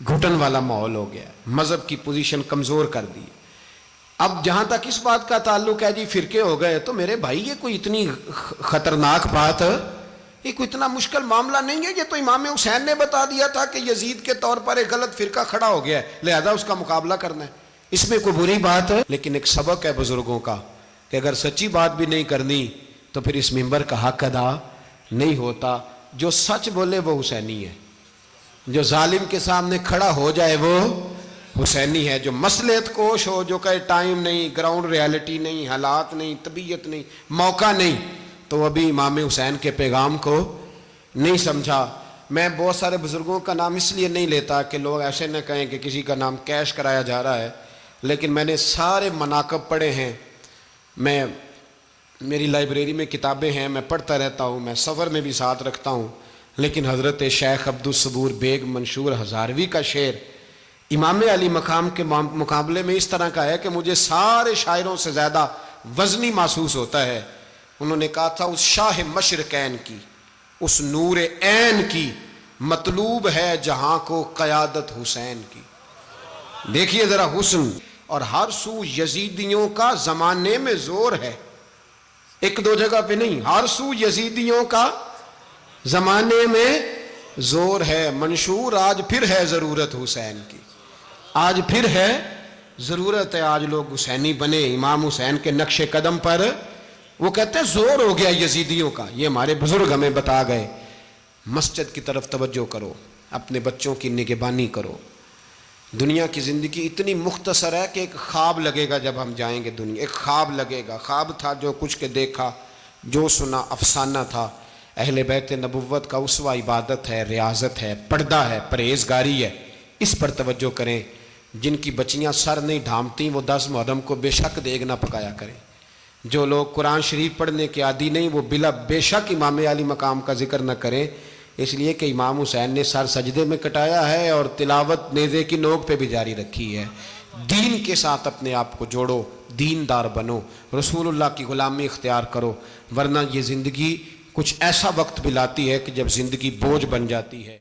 گھٹن والا ماحول ہو گیا. مذہب کی پوزیشن کمزور کر دی. اب جہاں تک اس بات کا تعلق ہے جی فرقے ہو گئے, تو میرے بھائی یہ کوئی اتنی خطرناک بات ہے, یہ کوئی اتنا مشکل معاملہ نہیں ہے. یہ تو امام حسین نے بتا دیا تھا کہ یزید کے طور پر ایک غلط فرقہ کھڑا ہو گیا ہے, لہذا اس کا مقابلہ کرنا ہے. اس میں کوئی بری بات ہے, لیکن ایک سبق ہے بزرگوں کا کہ اگر سچی بات بھی نہیں کرنی تو پھر اس منبر کا حق ادا نہیں ہوتا. جو سچ بولے وہ حسینی ہے, جو ظالم کے سامنے کھڑا ہو جائے وہ حسینی ہے. جو مصلحت کوش ہو, جو کہے ٹائم نہیں, گراؤنڈ ریالٹی نہیں, حالات نہیں, طبیعت نہیں, موقع نہیں, تو ابھی امام حسین کے پیغام کو نہیں سمجھا. میں بہت سارے بزرگوں کا نام اس لیے نہیں لیتا کہ لوگ ایسے نہ کہیں کہ کسی کا نام کیش کرایا جا رہا ہے, لیکن میں نے سارے مناقب پڑھے ہیں. میری لائبریری میں کتابیں ہیں, میں پڑھتا رہتا ہوں, میں سفر میں بھی ساتھ رکھتا ہوں. لیکن حضرت شیخ عبدالصبور بیگ منشور ہزاروی کا شعر امام علی مقام کے مقابلے میں اس طرح کا ہے کہ مجھے سارے شاعروں سے زیادہ وزنی محسوس ہوتا ہے. انہوں نے کہا تھا اس شاہ مشرقین کی, اس نور عین کی, مطلوب ہے جہاں کو قیادت حسین کی. دیکھیے ذرا حسن. اور ہر سو یزیدیوں کا زمانے میں زور ہے, ایک دو جگہ پہ نہیں, ہر سو یزیدیوں کا زمانے میں زور ہے. منشور آج پھر ہے ضرورت حسین کی, آج پھر ہے ضرورت ہے, آج لوگ حسینی بنے امام حسین کے نقش قدم پر. وہ کہتے ہیں زور ہو گیا یزیدیوں کا, یہ ہمارے بزرگ ہمیں بتا گئے. مسجد کی طرف توجہ کرو, اپنے بچوں کی نگہبانی کرو. دنیا کی زندگی اتنی مختصر ہے کہ ایک خواب لگے گا جب ہم جائیں گے دنیا, ایک خواب لگے گا. خواب تھا جو کچھ کے دیکھا, جو سنا افسانہ تھا. اہل بیت نبوت کا اسوہ عبادت ہے، ریاضت ہے، پردہ ہے، پرہیزگاری ہے، اس پر توجہ کریں۔ جن کی بچیاں سر نہیں ڈھانپتیں وہ 10 محرم کو بے شک دیگ نہ پکایا کریں۔ جو لوگ قرآن شریف پڑھنے کے عادی نہیں وہ بے شک امام علی مقام کا ذکر نہ کریں، اس لیے کہ امام حسین نے سر سجدے میں کٹایا ہے اور تلاوت نیزے کی نوک پہ بھی جاری رکھی ہے۔ دین کے ساتھ اپنے آپ کو جوڑو، دیندار بنو، رسول اللہ کی غلامی اختیار کرو، ورنہ یہ زندگی کچھ ایسا وقت بھی لاتی ہے کہ جب زندگی بوجھ بن جاتی ہے۔